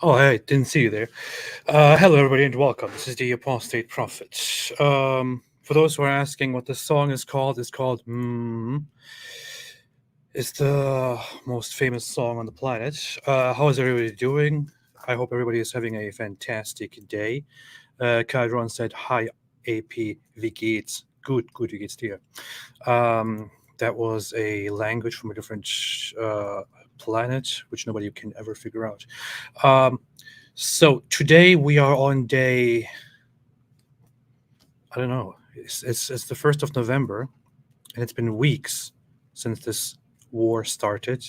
Oh, I didn't see you there. Hello, everybody, and welcome. This is the Apostate Prophet. For those who are asking what the song is called, it's the most famous song on the planet. How is everybody doing? I hope everybody is having a fantastic day. Kairon said, Hi, AP, wie geht's? Good, wie geht's dir? That was a language from a different planet, which nobody can ever figure out. So today we are on day, I don't know, it's the 1st of November, and it's been weeks since this war started.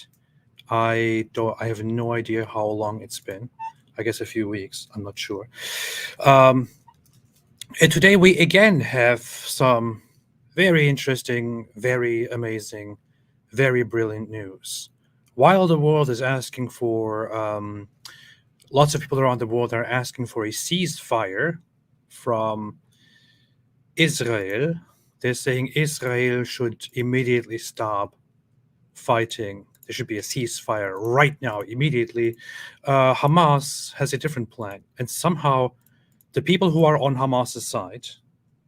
I have no idea how long it's been. I guess a few weeks. I'm not sure. And today we again have some very interesting, very amazing, very brilliant news. While the world is asking for, lots of people around the world are asking for a ceasefire from Israel. They're saying Israel should immediately stop fighting. There should be a ceasefire right now, immediately. Hamas has a different plan. And somehow the people who are on Hamas's side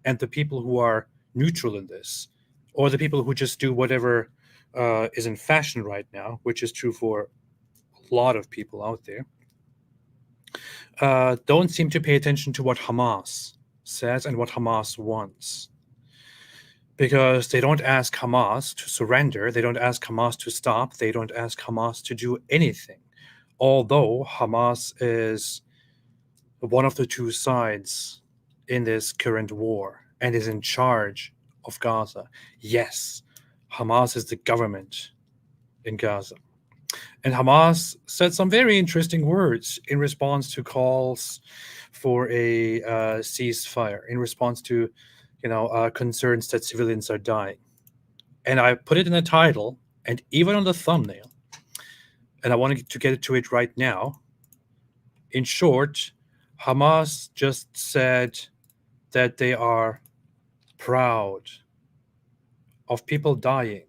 and the people who are neutral in this, or the people who just do whatever is in fashion right now, which is true for a lot of people out there, don't seem to pay attention to what Hamas says and what Hamas wants. Because they don't ask Hamas to surrender, they don't ask Hamas to stop, they don't ask Hamas to do anything. Although Hamas is one of the two sides in this current war and is in charge of Gaza. Yes, Hamas is the government in Gaza. And Hamas said some very interesting words in response to calls for a ceasefire, in response to, concerns that civilians are dying. And I put it in the title and even on the thumbnail. And I wanted to get to it right now. In short, Hamas just said that they are proud of people dying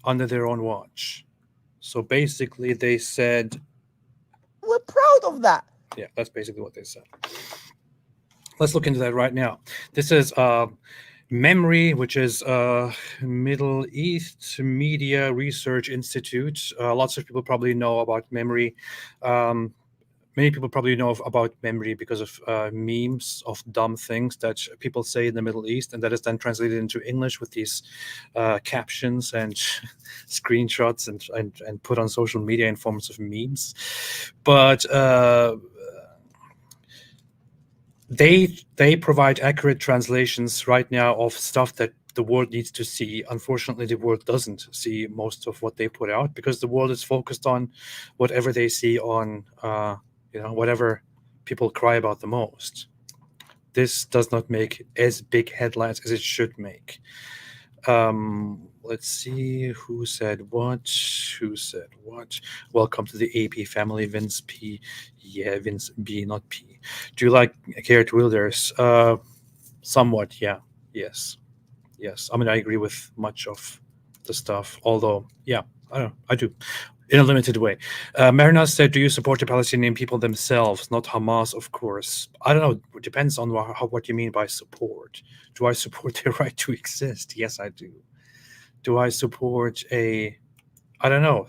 under their own watch. So basically, they said, We're proud of that. yeah, that's basically what they said. Let's look into that right now. This is MEMRI, which is Middle East Media Research Institute. Lots of people probably know about MEMRI. Many people probably know about MEMRI because of memes of dumb things that people say in the Middle East, and that is then translated into English with these captions and screenshots and put on social media in forms of memes. But they provide accurate translations right now of stuff that the world needs to see. Unfortunately, the world doesn't see most of what they put out because the world is focused on whatever they see on, whatever people cry about the most. This does not make as big headlines as it should make. Let's see who said what. Who said what? Welcome to the AP family, Vince P. Yeah, Vince B, not P. Do you like Geert Wilders? Somewhat, yeah. Yes. I mean, I agree with much of the stuff, although, yeah, I don't know. I do. In a limited way. Marina said, do you support the Palestinian people themselves, not Hamas, of course? I don't know. It depends on what you mean by support. Do I support their right to exist? Yes, I do. Do I support I don't know.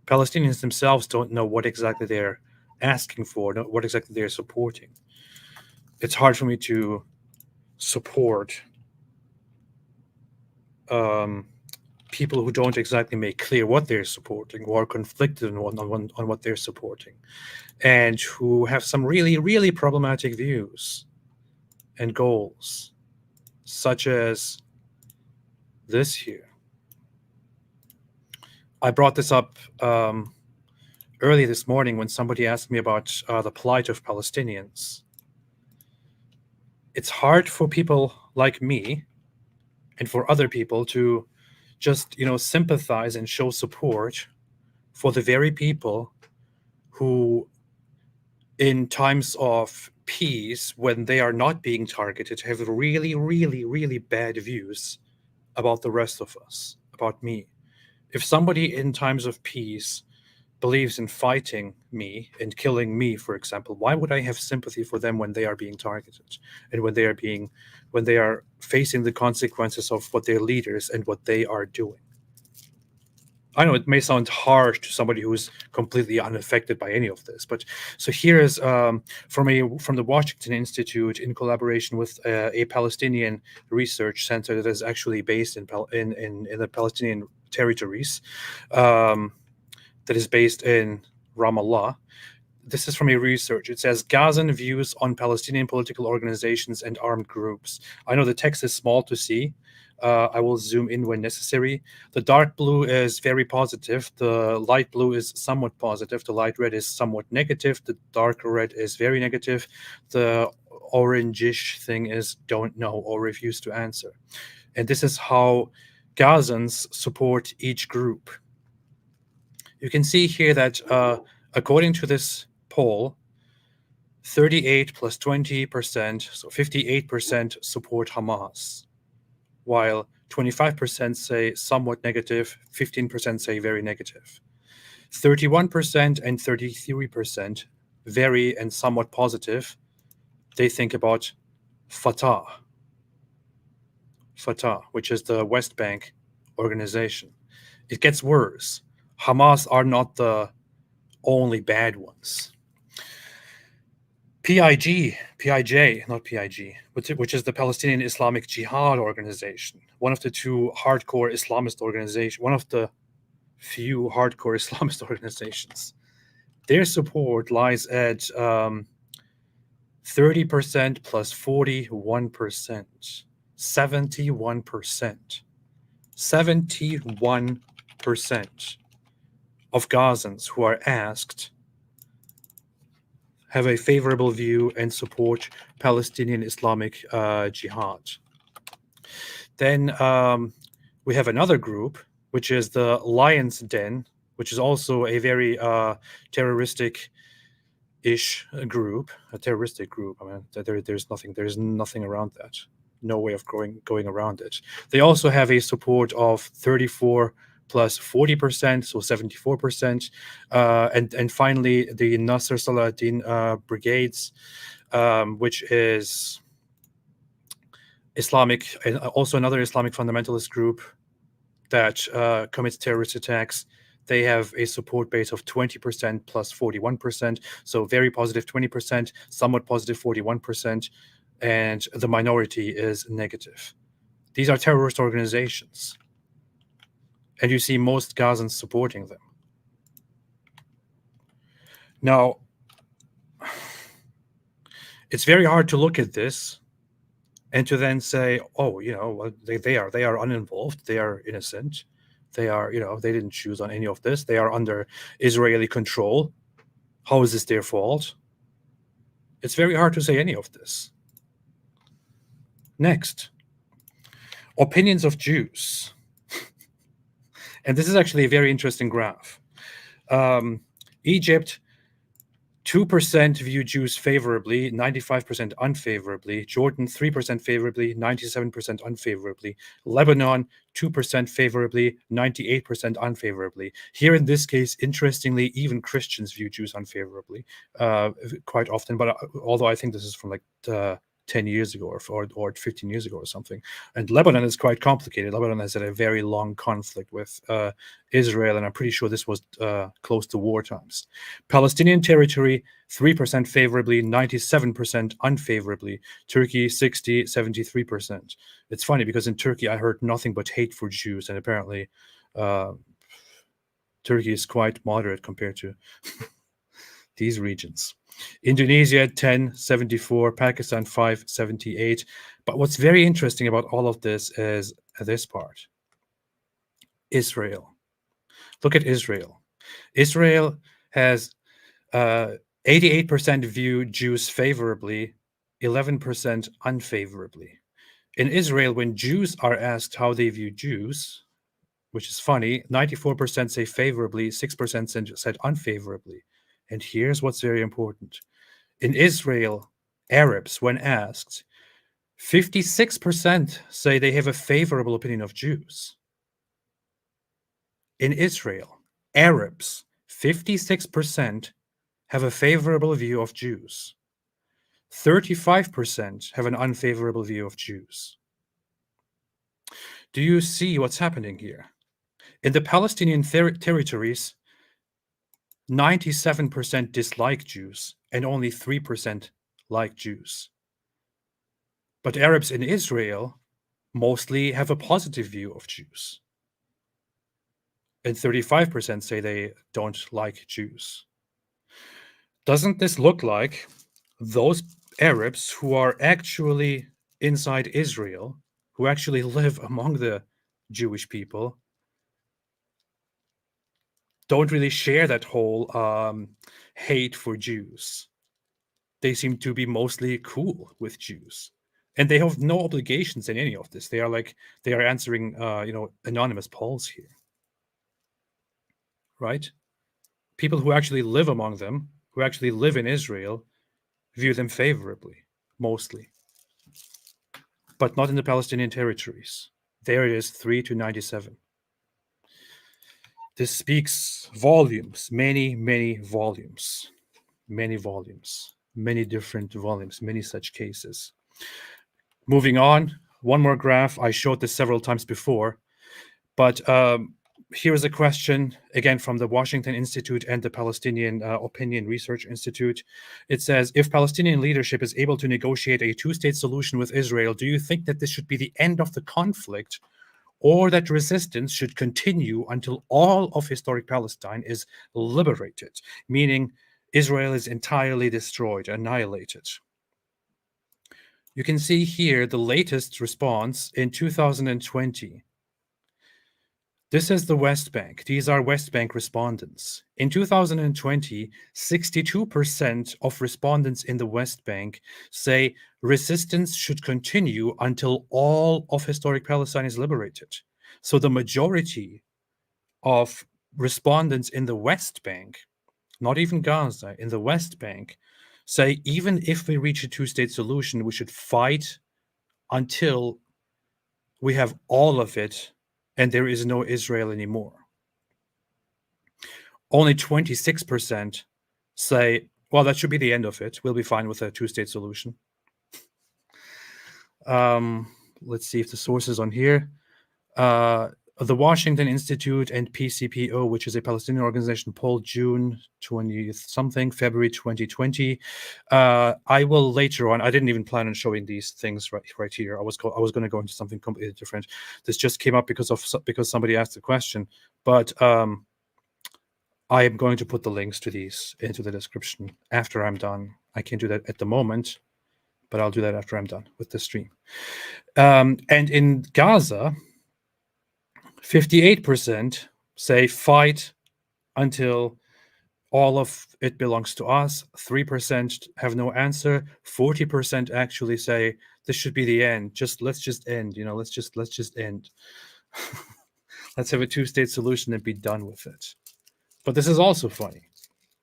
Palestinians themselves don't know what exactly they're asking for, what exactly they're supporting. It's hard for me to support people who don't exactly make clear what they're supporting, who are conflicted on what they're supporting, and who have some really, really problematic views and goals, such as this here. I brought this up early this morning when somebody asked me about the plight of Palestinians. It's hard for people like me and for other people to just, sympathize and show support for the very people who, in times of peace, when they are not being targeted, have really, really, really bad views about the rest of us, about me. If somebody in times of peace believes in fighting me and killing me, for example, why would I have sympathy for them when they are being targeted and when they are facing the consequences of what their leaders and what they are doing? I know it may sound harsh to somebody who's completely unaffected by any of this, but so here is from the Washington Institute in collaboration with a Palestinian research center that is actually based in the Palestinian territories, that is based in Ramallah. This is from a research. It says Gazan views on Palestinian political organizations and armed groups. I know the text is small to see. I will zoom in when necessary. The dark blue is very positive. The light blue is somewhat positive. The light red is somewhat negative. The dark red is very negative. The orangish thing is don't know or refuse to answer. And this is how Gazans support each group. You can see here that according to this poll, 38 plus 20%, so 58% support Hamas, while 25% say somewhat negative, 15% say very negative. 31% and 33% very and somewhat positive. They think about Fatah, which is the West Bank organization. It gets worse. Hamas are not the only bad ones. PIJ, not PIG, which is the Palestinian Islamic Jihad organization, one of the two hardcore Islamist organizations, one of the few hardcore Islamist organizations. Their support lies at 30% plus 41%, 71%. 71% of Gazans who are asked have a favorable view and support Palestinian Islamic Jihad. Then we have another group, which is the Lion's Den, which is also a very terroristic-ish group, a terroristic group. I mean, there's nothing around that. No way of going around it. They also have a support of 34 plus 40%, so 74%. And finally, the Nasser Salahuddin brigades, which is Islamic, also another Islamic fundamentalist group that commits terrorist attacks. They have a support base of 20% plus 41%, so very positive 20%, somewhat positive 41%, and the minority is negative. These are terrorist organizations, and you see most Gazans supporting them. Now, it's very hard to look at this and to then say, oh, they are uninvolved, they are innocent, they are, they didn't choose on any of this, they are under Israeli control. How is this their fault? It's very hard to say any of this. Next, opinions of Jews. And this is actually a very interesting graph. Egypt, 2% view Jews favorably, 95% unfavorably. Jordan, 3% favorably, 97% unfavorably. Lebanon, 2% favorably, 98% unfavorably. Here in this case, interestingly, even Christians view Jews unfavorably quite often. But although I think this is from like 10 years ago or 15 years ago or something. And Lebanon is quite complicated. Lebanon has had a very long conflict with Israel, and I'm pretty sure this was close to war times. Palestinian territory, 3% favorably, 97% unfavorably. Turkey, 60, 73%. It's funny because in Turkey, I heard nothing but hate for Jews, and apparently Turkey is quite moderate compared to these regions. Indonesia, 10, 74, Pakistan, 5, 78. But what's very interesting about all of this is this part. Israel. Look at Israel. Israel has 88% view Jews favorably, 11% unfavorably. In Israel, when Jews are asked how they view Jews, which is funny, 94% say favorably, 6% said unfavorably. And here's what's very important. In Israel, Arabs, when asked, 56% say they have a favorable opinion of Jews. In Israel, Arabs, 56% have a favorable view of Jews. 35% have an unfavorable view of Jews. Do you see what's happening here? In the Palestinian territories, 97% dislike Jews and only 3% like Jews. But Arabs in Israel mostly have a positive view of Jews. And 35% say they don't like Jews. Doesn't this look like those Arabs who are actually inside Israel, who actually live among the Jewish people, don't really share that whole hate for Jews? They seem to be mostly cool with Jews, and they have no obligations in any of this. They are answering anonymous polls here, right? People who actually live among them, who actually live in Israel, view them favorably, mostly, but not in the Palestinian territories. There it is, 3-97. This speaks volumes, many volumes, many different volumes, many such cases. Moving on, one more graph. I showed this several times before, but here is a question, again, from the Washington Institute and the Palestinian Opinion Research Institute. It says, if Palestinian leadership is able to negotiate a two-state solution with Israel, do you think that this should be the end of the conflict, or that resistance should continue until all of historic Palestine is liberated, meaning Israel is entirely destroyed, annihilated? You can see here the latest response in 2020. This is the West Bank. These are West Bank respondents. In 2020, 62% of respondents in the West Bank say resistance should continue until all of historic Palestine is liberated. So the majority of respondents in the West Bank, not even Gaza, in the West Bank, say even if we reach a two-state solution, we should fight until we have all of it and there is no Israel anymore. Only 26% say, well, that should be the end of it. We'll be fine with a two-state solution. Let's see if the source is on here. The Washington Institute and PCPO, which is a Palestinian organization, polled June 20-something, February 2020. I will later on, I didn't even plan on showing these things right here. I was going to go into something completely different. This just came up because somebody asked the question. But I am going to put the links to these into the description after I'm done. I can't do that at the moment, but I'll do that after I'm done with the stream. And in Gaza, 58% say fight until all of it belongs to us. 3% have no answer. 40% actually say this should be the end. Let's just end. Let's just end. Let's have a two-state solution and be done with it. But this is also funny.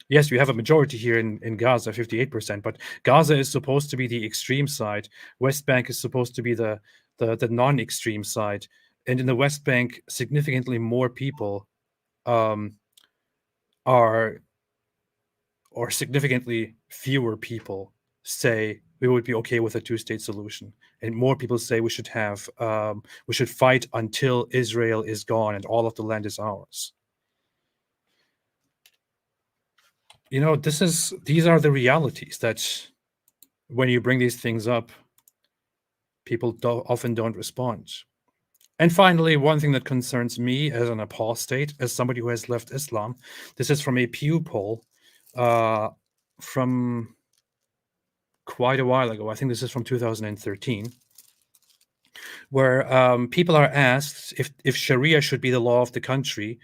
Yes, you have a majority here in Gaza, 58%, but Gaza is supposed to be the extreme side. West Bank is supposed to be the non-extreme side. And in the West Bank, significantly more people or significantly fewer people say we would be okay with a two-state solution, and more people say we should fight until Israel is gone and all of the land is ours. These are the realities that when you bring these things up, people often don't respond. And finally, one thing that concerns me as an apostate, as somebody who has left Islam, this is from a Pew poll from quite a while ago. I think this is from 2013, where people are asked if Sharia should be the law of the country.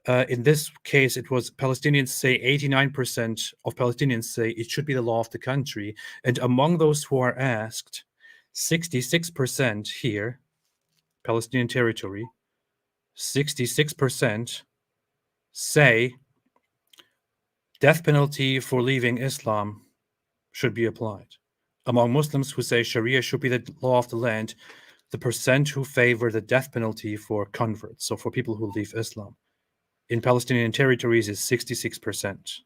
In this case, it was Palestinians say 89% of Palestinians say it should be the law of the country. And among those who are asked, 66% here, Palestinian territory, 66% say death penalty for leaving Islam should be applied. Among Muslims who say Sharia should be the law of the land, the percent who favor the death penalty for converts, so for people who leave Islam, in Palestinian territories is 66%.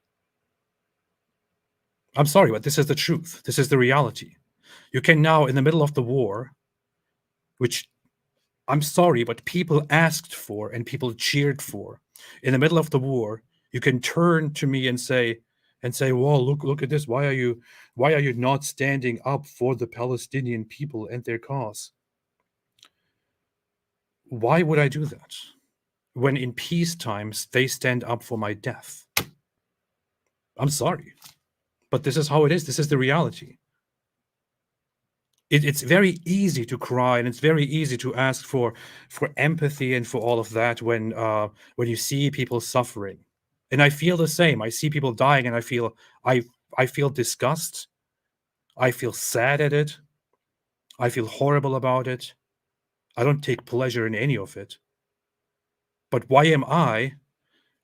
I'm sorry, but this is the truth. This is the reality. You can now, in the middle of the war, which I'm sorry, but people asked for and people cheered for, in the middle of the war, you can turn to me and say, "Well, look at this. Why are you not standing up for the Palestinian people and their cause?" Why would I do that when in peace times they stand up for my death? I'm sorry, but this is how it is. This is the reality. It's very easy to cry, and it's very easy to ask for empathy and for all of that when you see people suffering. And I feel the same. I see people dying, and I feel disgust. I feel sad at it. I feel horrible about it. I don't take pleasure in any of it. But why am I,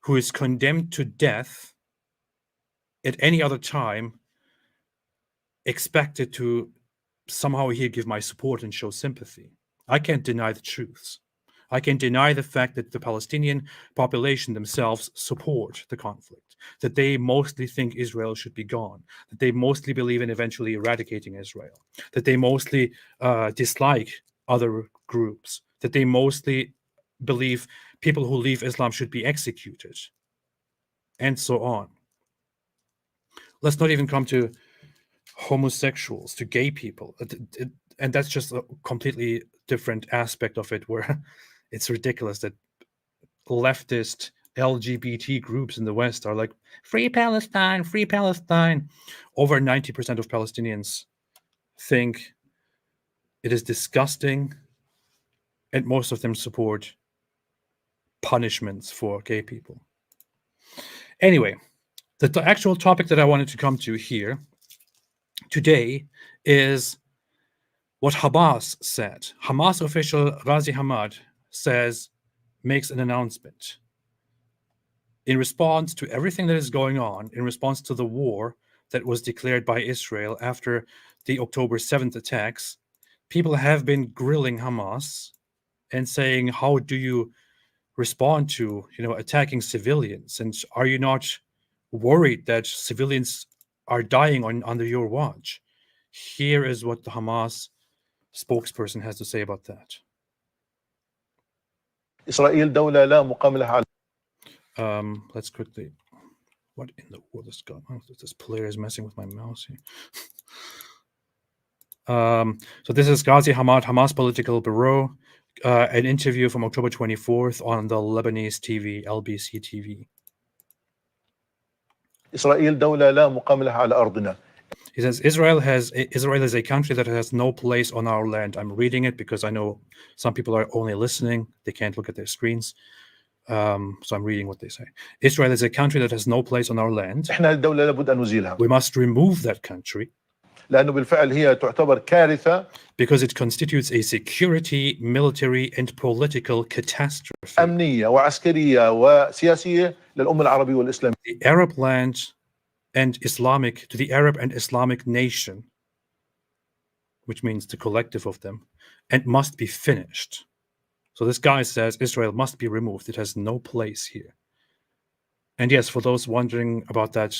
who is condemned to death at any other time, expected to somehow here give my support and show sympathy? I can't deny the truths. I can deny the fact that the Palestinian population themselves support the conflict, that they mostly think Israel should be gone, that they mostly believe in eventually eradicating Israel, that they mostly dislike other groups, that they mostly believe people who leave Islam should be executed, and so on. Let's not even come to homosexuals, to gay people. And that's just a completely different aspect of it, where it's ridiculous that leftist LGBT groups in the West are like, free Palestine, free Palestine. Over 90% of Palestinians think it is disgusting, and most of them support punishments for gay people. Anyway, the actual topic that I wanted to come to here today is what Hamas said. Hamas official Ghazi Hamad makes an announcement. In response to everything that is going on, in response to the war that was declared by Israel after the October 7th attacks, people have been grilling Hamas and saying, how do you respond to, attacking civilians? And are you not worried that civilians are dying under your watch? Here is what the Hamas spokesperson has to say about that. إسرائيل دولة لا مقام لها على. Let's quickly. What in the world is going on? This player is messing with my mouse here. So this is Ghazi Hamad, Hamas Political Bureau, an interview from October 24th on the Lebanese TV, LBC TV. إسرائيل دولة لا مقام لها على أرضنا. He says Israel is a country that has no place on our land. I'm reading it because I know some people are only listening. They can't look at their screens. So I'm reading what they say. Israel is a country that has no place on our land. إحنا الدولة لابد أن نزيلها. We must remove that country. لأنه بالفعل هي تعتبر كارثة. Because it constitutes a security, military, and political catastrophe. أمنية وعسكرية وسياسية للأمة العربية والإسلامية. The Arab land and to the Arab and Islamic nation, which means the collective of them, and must be finished. So this guy says Israel must be removed. It has no place here. And yes, for those wondering about that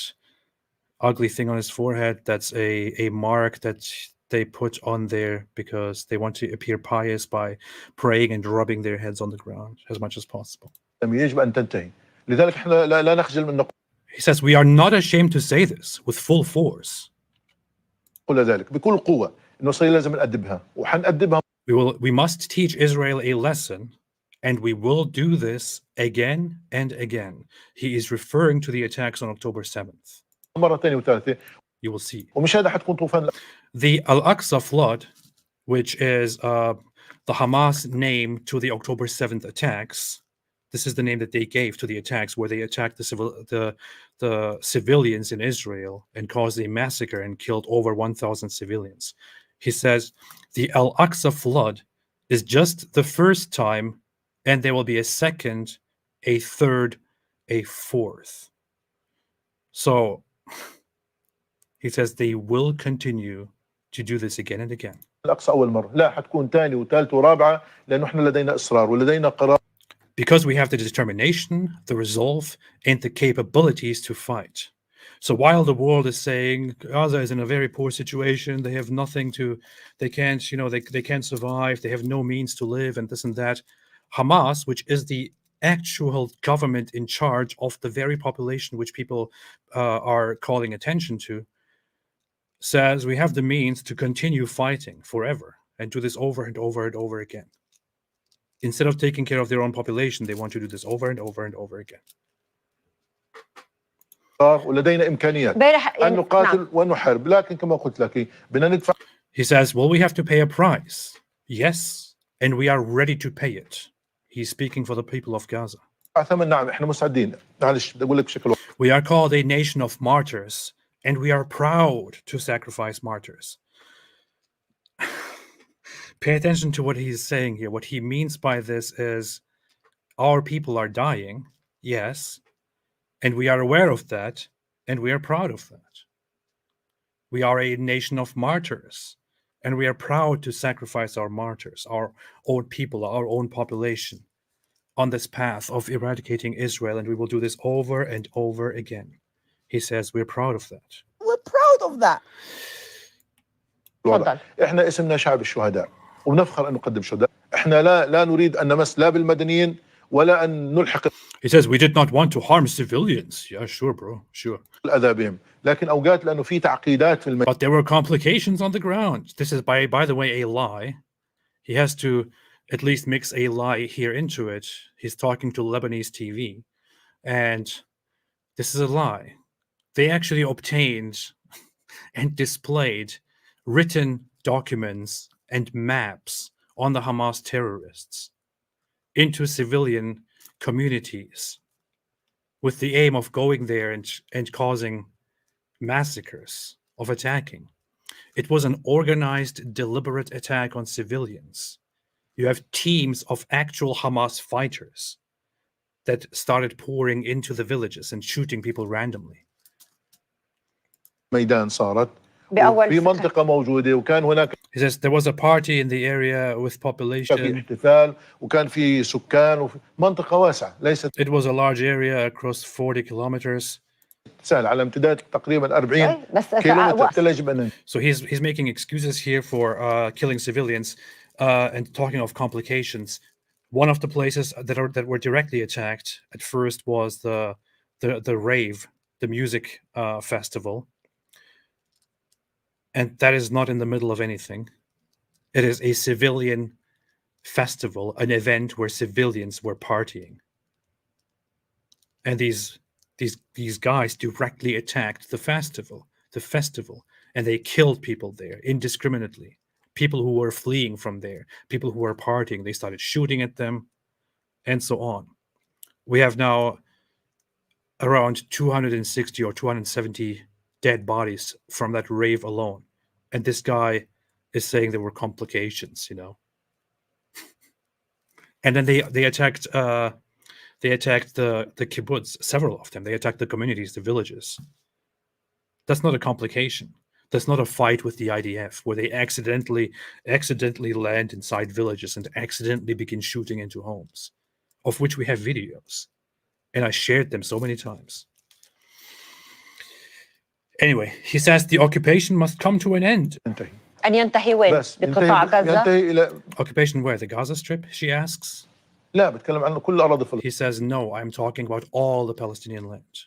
ugly thing on his forehead, that's a mark that they put on there because they want to appear pious by praying and rubbing their heads on the ground as much as possible. يجب أن تنتهي. لذلك إحنا لا نخجل من نقول. He says we are not ashamed to say this with full force. قل ذلك بكل قوة إنه إسرائيل لازم نأدبها وحنأدبها. We must teach Israel a lesson, and we will do this again and again. He is referring to the attacks on October 7th. مرة ثانية وثالثة. You will see. ومش هذا حتكون طوفان. The Al-Aqsa flood, which is the Hamas name to the October 7th attacks. This is the name that they gave to the attacks, where they attacked the civilians in Israel and caused a massacre and killed over 1,000 civilians. He says the Al-Aqsa flood is just the first time, and there will be a second, a third, a fourth. So he says they will continue to do this again and again. الأقصى أول مرة لا حتكون ثاني وثالث ورابعة لأنه إحنا لدينا إصرار ولدينا قرار. because we have the determination, the resolve, and the capabilities to fight. So while the world is saying Gaza is in a very poor situation, they have nothing to, they can't, they can't survive, they have no means to live, and this and that, Hamas, which is the actual government in charge of the very population which people are calling attention to, says we have the means to continue fighting forever and do this over and over and over again. Instead of taking care of their own population, they want to do this over and over and over again. ولدينا إمكانيات أن نقاتل ونحارب لكن كما قلت لك بدنا ندفع. He says, well, we have to pay a price. Yes, and we are ready to pay it. He's speaking for the people of Gaza. ثمن. نعم احنا مستعدين. معلش بدي أقول لك بشكل واضح. We are called a nation of martyrs, and we are proud to sacrifice martyrs. Pay attention to what he's saying here. What he means by this is our people are dying, yes, and we are aware of that, and we are proud of that. We are a nation of martyrs, and we are proud to sacrifice our martyrs, our own people, our own population, on this path of eradicating Israel, and we will do this over and over again. He says we're proud of that. We're proud of that. تفضل. احنا اسمنا شعب الشهداء ونفخر ان نقدم شهداء. احنا لا نريد ان نمس لا بالمدنيين ولا ان نلحق. He says we did not want to harm civilians. Yeah, sure, bro, sure. الأذى بهم. لكن أوقات لأنه في تعقيدات في But there were complications on the ground. This is by the way a lie. He has to at least mix a lie here into it. He's talking to Lebanese TV, and this is a lie. They actually obtained and displayed written documents and maps on the Hamas terrorists into civilian communities with the aim of going there and causing massacres, of attacking. It was an organized, deliberate attack on civilians. You have teams of actual Hamas fighters that started pouring into the villages and shooting people randomly. ميدان صارت في منطقة موجودة وكان هناك. He says there was a party in the area with population. في احتفال وكان في سكان وفي منطقة واسعة ليست. It was a large area across 40 kilometers. سهل على امتداد تقريبا 40 كيلومتر. So he's making excuses here for killing civilians and talking of complications. One of the places that were directly attacked at first was the rave, the music festival. And that is not in the middle of anything. It is a civilian festival, an event where civilians were partying. And these guys directly attacked the festival, and they killed people there indiscriminately. People who were fleeing from there, people who were partying, they started shooting at them, and so on. We have now around 260 or 270 dead bodies from that rave alone. And this guy is saying there were complications, And then they attacked the kibbutz, several of them. They attacked the communities, the villages. That's not a complication. That's not a fight with the IDF where they accidentally land inside villages and accidentally begin shooting into homes, of which we have videos. And I shared them so many times. Anyway, he says the occupation must come to an end. أن ينتهي وين؟ بقطاع غزة؟ Occupation where? The Gaza Strip, she asks. لا بتكلم عن كل أراضي فلسطين. He says, no, I'm talking about all the Palestinian land.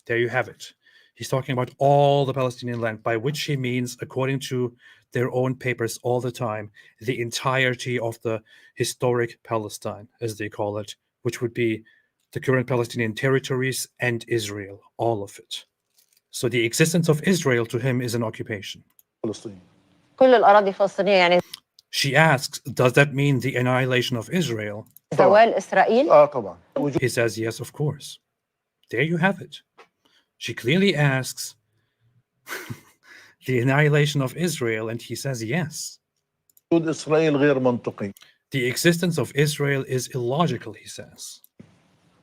There you have it. He's talking about all the Palestinian land, by which he means, according to their own papers all the time, the entirety of the historic Palestine, as they call it, which would be the current Palestinian territories and Israel, all of it. So the existence of Israel to him is an occupation. فلسطين. كل الأراضي الفلسطينية يعني. She asks, does that mean the annihilation of Israel? زوال إسرائيل؟ طبعا. He says, yes, of course. There you have it. She clearly asks the annihilation of Israel, and he says, yes. وجود إسرائيل غير منطقي. The existence of Israel is illogical, he says.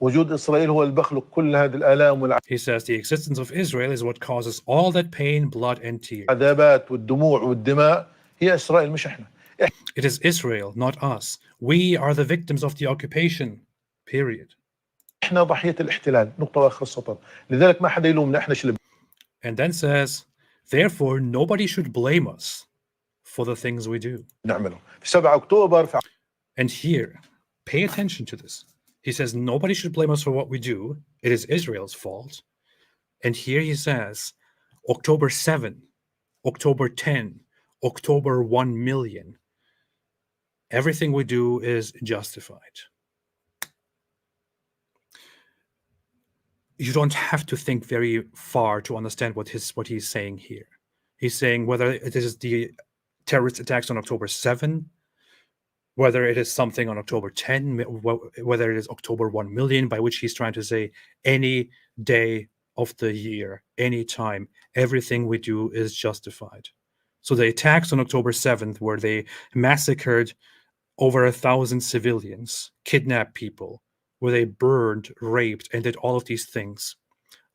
وجود إسرائيل هو اللي بخلق كل هذه الآلام والعذاب. He says the existence of Israel is what causes all that pain, blood, and tears. العذابات والدموع والدماء هي إسرائيل مش إحنا. It is Israel, not us. We are the victims of the occupation. Period. احنا ضحية الاحتلال. نقطة واخر السطر. لذلك ما حدا يلومنا احنا شو اللي And then says, therefore, nobody should blame us for the things we do. بنعمله. في 7 أكتوبر في And here, pay attention to this. He says, nobody should blame us for what we do. It is Israel's fault. And here he says, October 7, October 10, October 1 million. Everything we do is justified. You don't have to think very far to understand what he's saying here. He's saying whether it is the terrorist attacks on October 7, whether it is something on October 10, whether it is October 1 million, by which he's trying to say any day of the year, any time, everything we do is justified. So the attacks on October 7th, where they massacred over 1,000 civilians, kidnapped people, where they burned, raped, and did all of these things,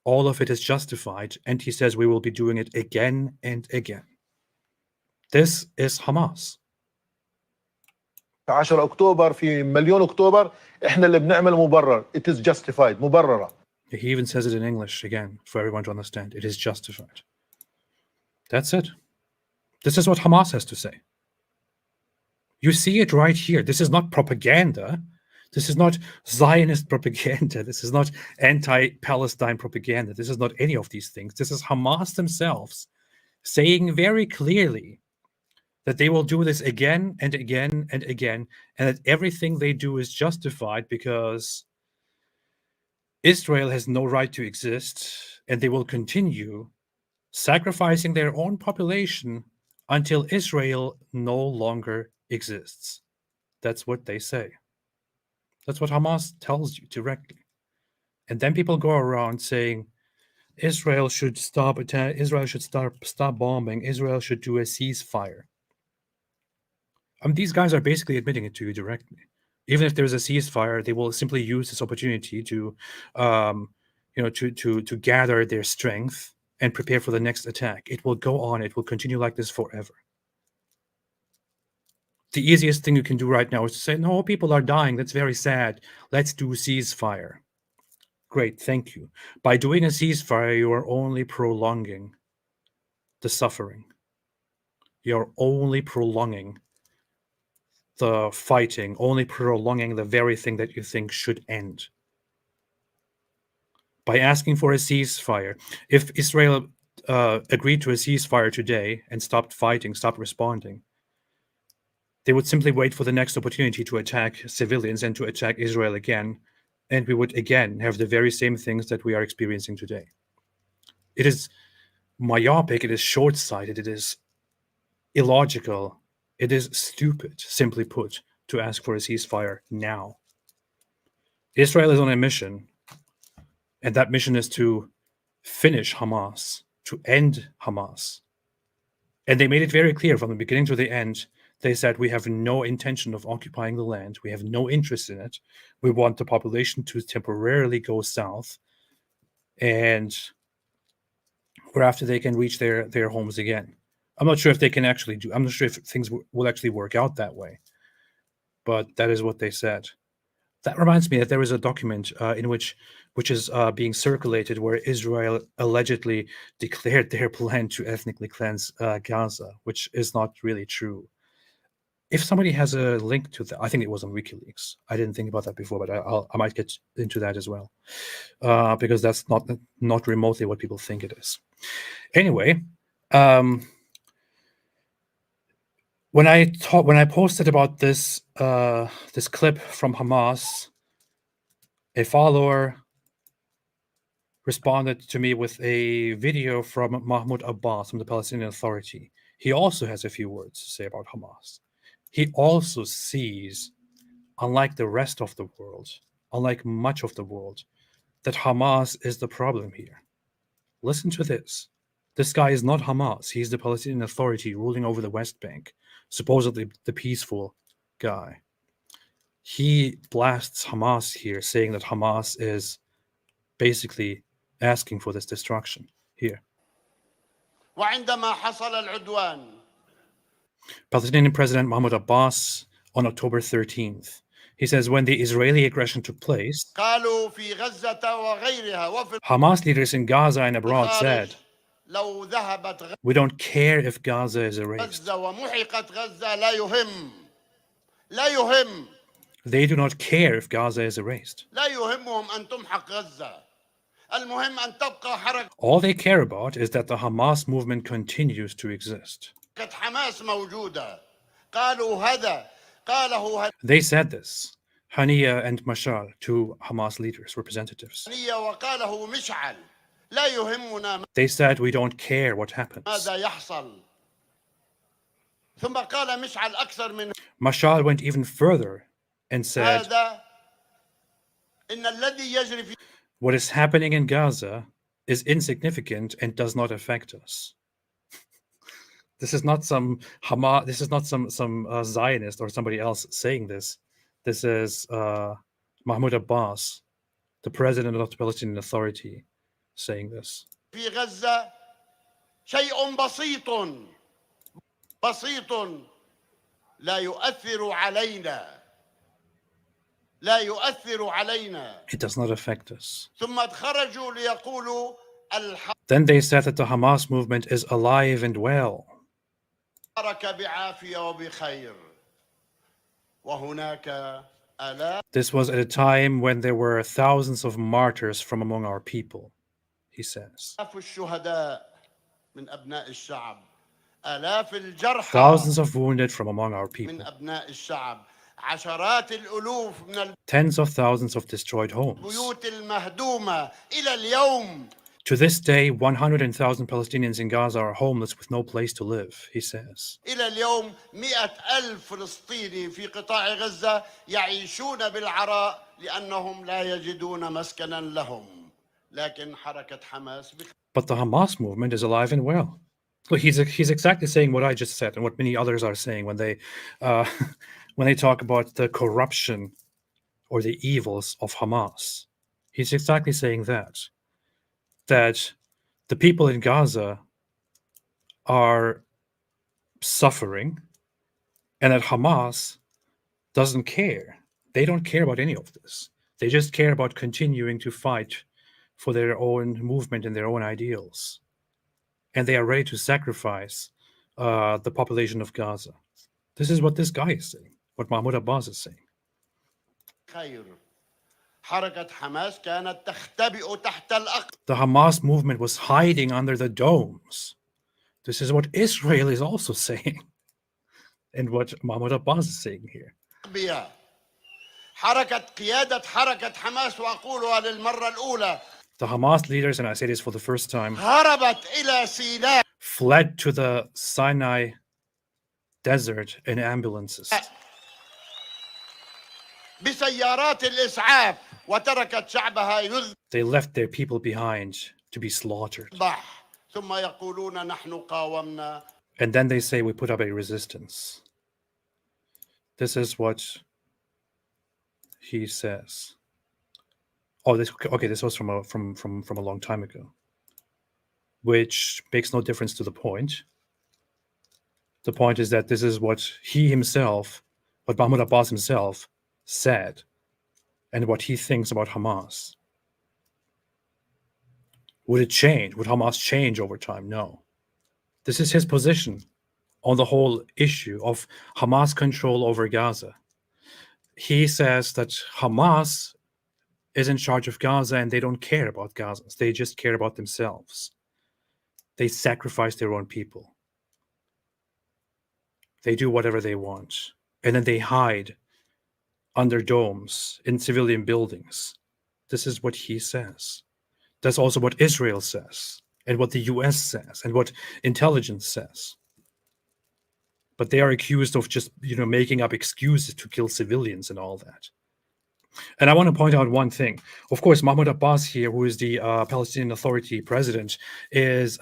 all of it is justified. And he says we will be doing it again and again. This is Hamas. 10 أكتوبر في مليون أكتوبر إحنا اللي بنعمل مبرر. It is justified. مبررة. He even says it in English again for everyone to understand. It is justified. That's it. This is what Hamas has to say. You see it right here. This is not propaganda. This is not Zionist propaganda. This is not anti-Palestine propaganda. This is not any of these things. This is Hamas themselves saying very clearly that they will do this again and again and again, and that everything they do is justified because Israel has no right to exist, and they will continue sacrificing their own population until Israel no longer exists. That's what they say. That's what Hamas tells you directly. And then people go around saying Israel should stop bombing, Israel should do a ceasefire. These guys are basically admitting it to you directly. Even if there's a ceasefire, they will simply use this opportunity to gather their strength and prepare for the next attack. It will go on. It will continue like this forever. The easiest thing you can do right now is to say, no, people are dying. That's very sad. Let's do a ceasefire. Great, thank you. By doing a ceasefire, you are only prolonging the suffering. You're only prolonging the fighting, only prolonging the very thing that you think should end. By asking for a ceasefire, if Israel agreed to a ceasefire today and stopped fighting, stopped responding, they would simply wait for the next opportunity to attack civilians and to attack Israel again, and we would again have the very same things that we are experiencing today. It is myopic, it is short-sighted, it is illogical, it is stupid, simply put, to ask for a ceasefire now. Israel is on a mission, and that mission is to finish Hamas, to end Hamas. And they made it very clear from the beginning to the end. They said, we have no intention of occupying the land. We have no interest in it. We want the population to temporarily go south, and whereafter they can reach their homes again. I'm not sure if they can actually I'm not sure if things will actually work out that way, but that is what they said. That reminds me that there is a document which is being circulated where Israel allegedly declared their plan to ethnically cleanse Gaza, which is not really true. If somebody has a link to that, I think it was on WikiLeaks. I didn't think about that before, but I might get into that as well, because that's not remotely what people think it is. Anyway, when I posted about this this clip from Hamas, a follower responded to me with a video from Mahmoud Abbas from the Palestinian Authority. He also has a few words to say about Hamas. He also sees, unlike the rest of the world, unlike much of the world, that Hamas is the problem here. Listen to this. This guy is not Hamas. He's the Palestinian Authority ruling over the West Bank, supposedly the peaceful guy. He blasts Hamas here, saying that Hamas is basically asking for this destruction here. Palestinian President Mahmoud Abbas on October 13th. He says, when the Israeli aggression took place, Hamas leaders in Gaza and abroad said, we don't care if Gaza is erased. They do not care if Gaza is erased. All they care about is that the Hamas movement continues to exist. They said this, Hania and Mashal, two Hamas leaders, representatives. They said, we don't care what happens. Mashal went even further and said, what is happening in Gaza is insignificant and does not affect us. This is not some Hamas. This is not some Zionist or somebody else saying this. This is Mahmoud Abbas, the president of the Palestinian Authority, saying this. It does not affect us. Then they said that the Hamas movement is alive and well. This was at a time when there were thousands of martyrs from among our people, he says. Thousands of wounded from among our people. Tens of thousands of destroyed homes. To this day, 100,000 Palestinians in Gaza are homeless with no place to live, he says. But the Hamas movement is alive and well. Look, he's exactly saying what I just said and what many others are saying when they talk about the corruption or the evils of Hamas. He's exactly saying that the people in Gaza are suffering and that Hamas doesn't care. They don't care about any of this. They just care about continuing to fight for their own movement and their own ideals. And they are ready to sacrifice the population of Gaza. This is what this guy is saying, what Mahmoud Abbas is saying. The Hamas movement was hiding under the domes. This is what Israel is also saying, and what Mahmoud Abbas is saying here. The Hamas leaders, and I say this for the first time, fled to the Sinai desert in ambulances. They left their people behind to be slaughtered. And then they say we put up a resistance. This is what he says. Oh, this was from a long time ago, which makes no difference to the point. The point is that this is what he himself, what Mahmoud Abbas himself said, and what he thinks about Hamas. Would it change? Would Hamas change over time? No. This is his position on the whole issue of Hamas control over Gaza. He says that Hamas is in charge of Gaza and they don't care about Gazans. They just care about themselves. They sacrifice their own people. They do whatever they want. And then they hide under domes in civilian buildings. This is what he says. That's also what Israel says, and what the US says, and what intelligence says. But they are accused of just, making up excuses to kill civilians and all that. And I want to point out one thing. Of course, Mahmoud Abbas here, who is the Palestinian Authority president, is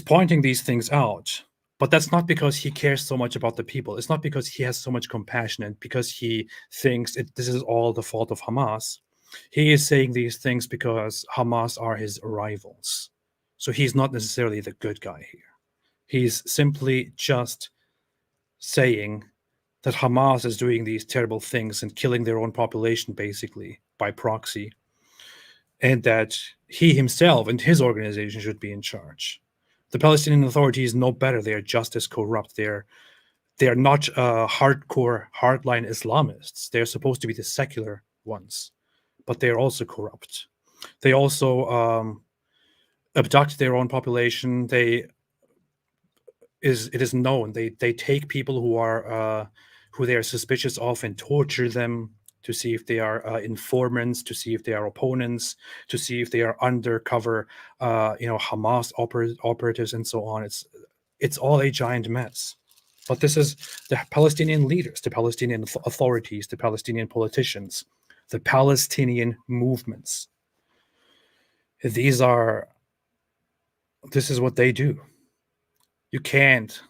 pointing these things out. But that's not because he cares so much about the people. It's not because he has so much compassion and because he thinks this is all the fault of Hamas. He is saying these things because Hamas are his rivals. So he's not necessarily the good guy here. He's simply just saying that Hamas is doing these terrible things and killing their own population, basically, by proxy, and that he himself and his organization should be in charge. The Palestinian authorities know better. They are just as corrupt. They are not hardcore, hardline Islamists. They're supposed to be the secular ones, but they're also corrupt. They also abduct their own population. It is known they take people who they are suspicious of and torture them to see if they are informants, to see if they are opponents, to see if they are undercover, Hamas operatives and so on. It's all a giant mess. But this is the Palestinian leaders, the Palestinian authorities, the Palestinian politicians, the Palestinian movements. This is what they do. You can't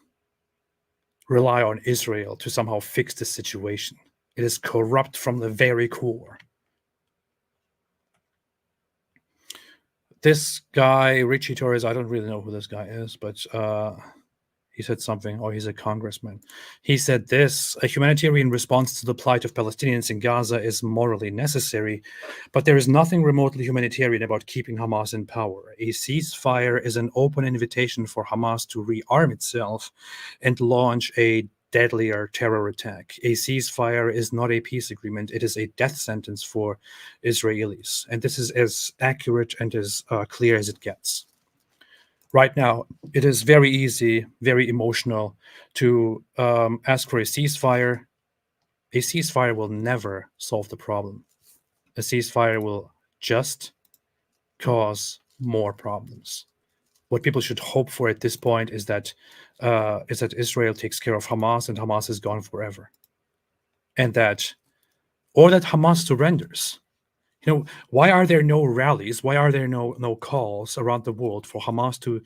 rely on Israel to somehow fix the situation. It is corrupt from the very core. This guy, Richie Torres, I don't really know who this guy is, but he said something, or he's a congressman. He said this: a humanitarian response to the plight of Palestinians in Gaza is morally necessary, but there is nothing remotely humanitarian about keeping Hamas in power. A ceasefire is an open invitation for Hamas to rearm itself and launch a deadlier terror attack. A ceasefire is not a peace agreement. It is a death sentence for Israelis. And this is as accurate and as clear as it gets. Right now, it is very easy, very emotional to ask for a ceasefire. A ceasefire will never solve the problem. A ceasefire will just cause more problems. What people should hope for at this point is that Israel takes care of Hamas and Hamas is gone forever, and that Hamas surrenders. Why are there no rallies? Why are there no calls around the world for Hamas to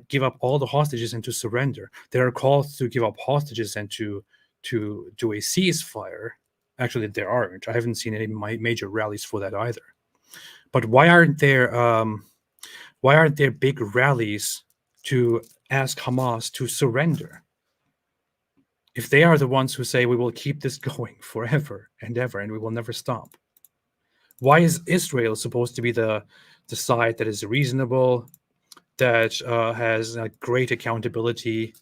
give up all the hostages and to surrender? There are calls to give up hostages and to do a ceasefire. Actually, there aren't. I haven't seen any major rallies for that either. But why aren't there big rallies to ask Hamas to surrender? If they are the ones who say we will keep this going forever and ever and we will never stop, why is Israel supposed to be the side that is reasonable, that has great accountability,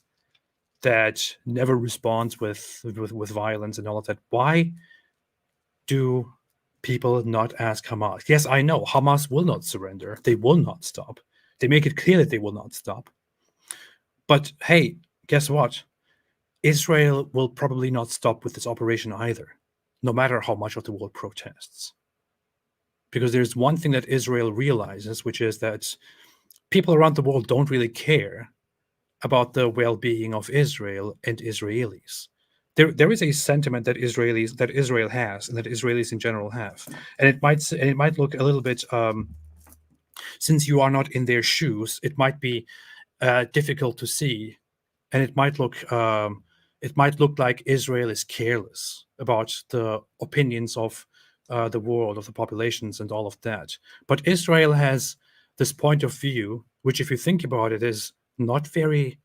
that never responds with violence and all of that? Why do people not ask Hamas? Yes, I know Hamas will not surrender. They will not stop. They make it clear that they will not stop. But hey, guess what? Israel will probably not stop with this operation either, no matter how much of the world protests. Because there's one thing that Israel realizes, which is that people around the world don't really care about the well-being of Israel and Israelis. There is a sentiment that Israel has, and that Israelis in general have, and it might look a little bit, since you are not in their shoes, it might be difficult to see, and it might look like Israel is careless about the opinions of the world, of the populations, and all of that. But Israel has this point of view, which, if you think about it, is not very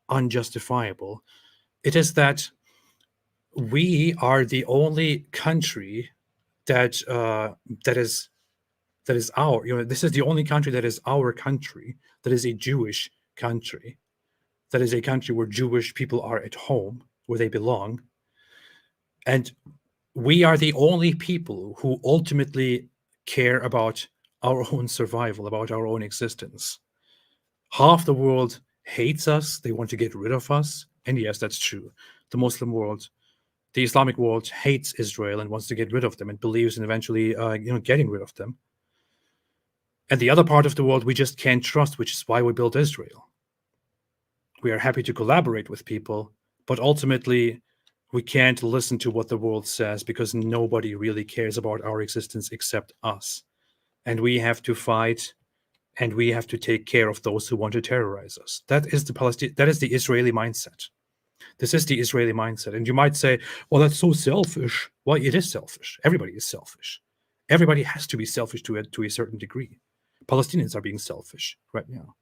unjustifiable. It is that we are the only country that is our, this is the only country that is our country, that is a Jewish country, that is a country where Jewish people are at home, where they belong. And we are the only people who ultimately care about our own survival, about our own existence. Half the world hates us. They want to get rid of us. And yes, that's true. The Muslim world, the Islamic world hates Israel and wants to get rid of them and believes in eventually getting rid of them. And the other part of the world we just can't trust, which is why we built Israel. We are happy to collaborate with people, but ultimately we can't listen to what the world says because nobody really cares about our existence except us. And we have to fight, and we have to take care of those who want to terrorize us. That is the Israeli mindset. This is the Israeli mindset. And you might say, well, that's so selfish. Well, it is selfish. Everybody is selfish. Everybody has to be selfish to a certain degree. Palestinians are being selfish right now.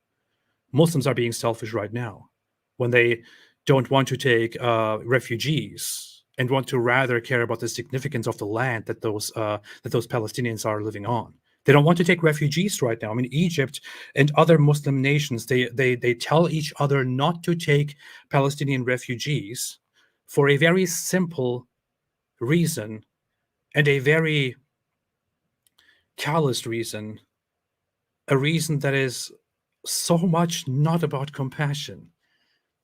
Muslims are being selfish right now when they don't want to take refugees and want to rather care about the significance of the land that those Palestinians are living on. They don't want to take refugees right now. I mean, Egypt and other Muslim nations, they tell each other not to take Palestinian refugees for a very simple reason, and a very callous reason, a reason that is so much not about compassion.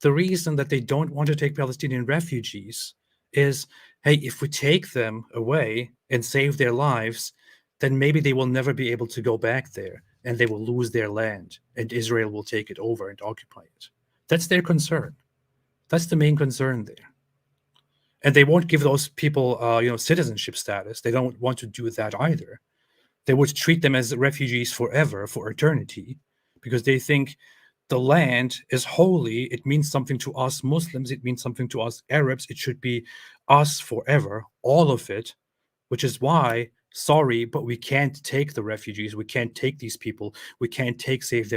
The reason that they don't want to take Palestinian refugees is, hey, if we take them away and save their lives, then maybe they will never be able to go back there, and they will lose their land, and Israel will take it over and occupy it. That's their concern. That's the main concern there. And they won't give those people, citizenship status. They don't want to do that either. They would treat them as refugees forever, for eternity, because they think the land is holy. It means something to us Muslims. It means something to us Arabs. It should be us forever, all of it, which is why, sorry, but we can't take the refugees. We can't take these people. We can't save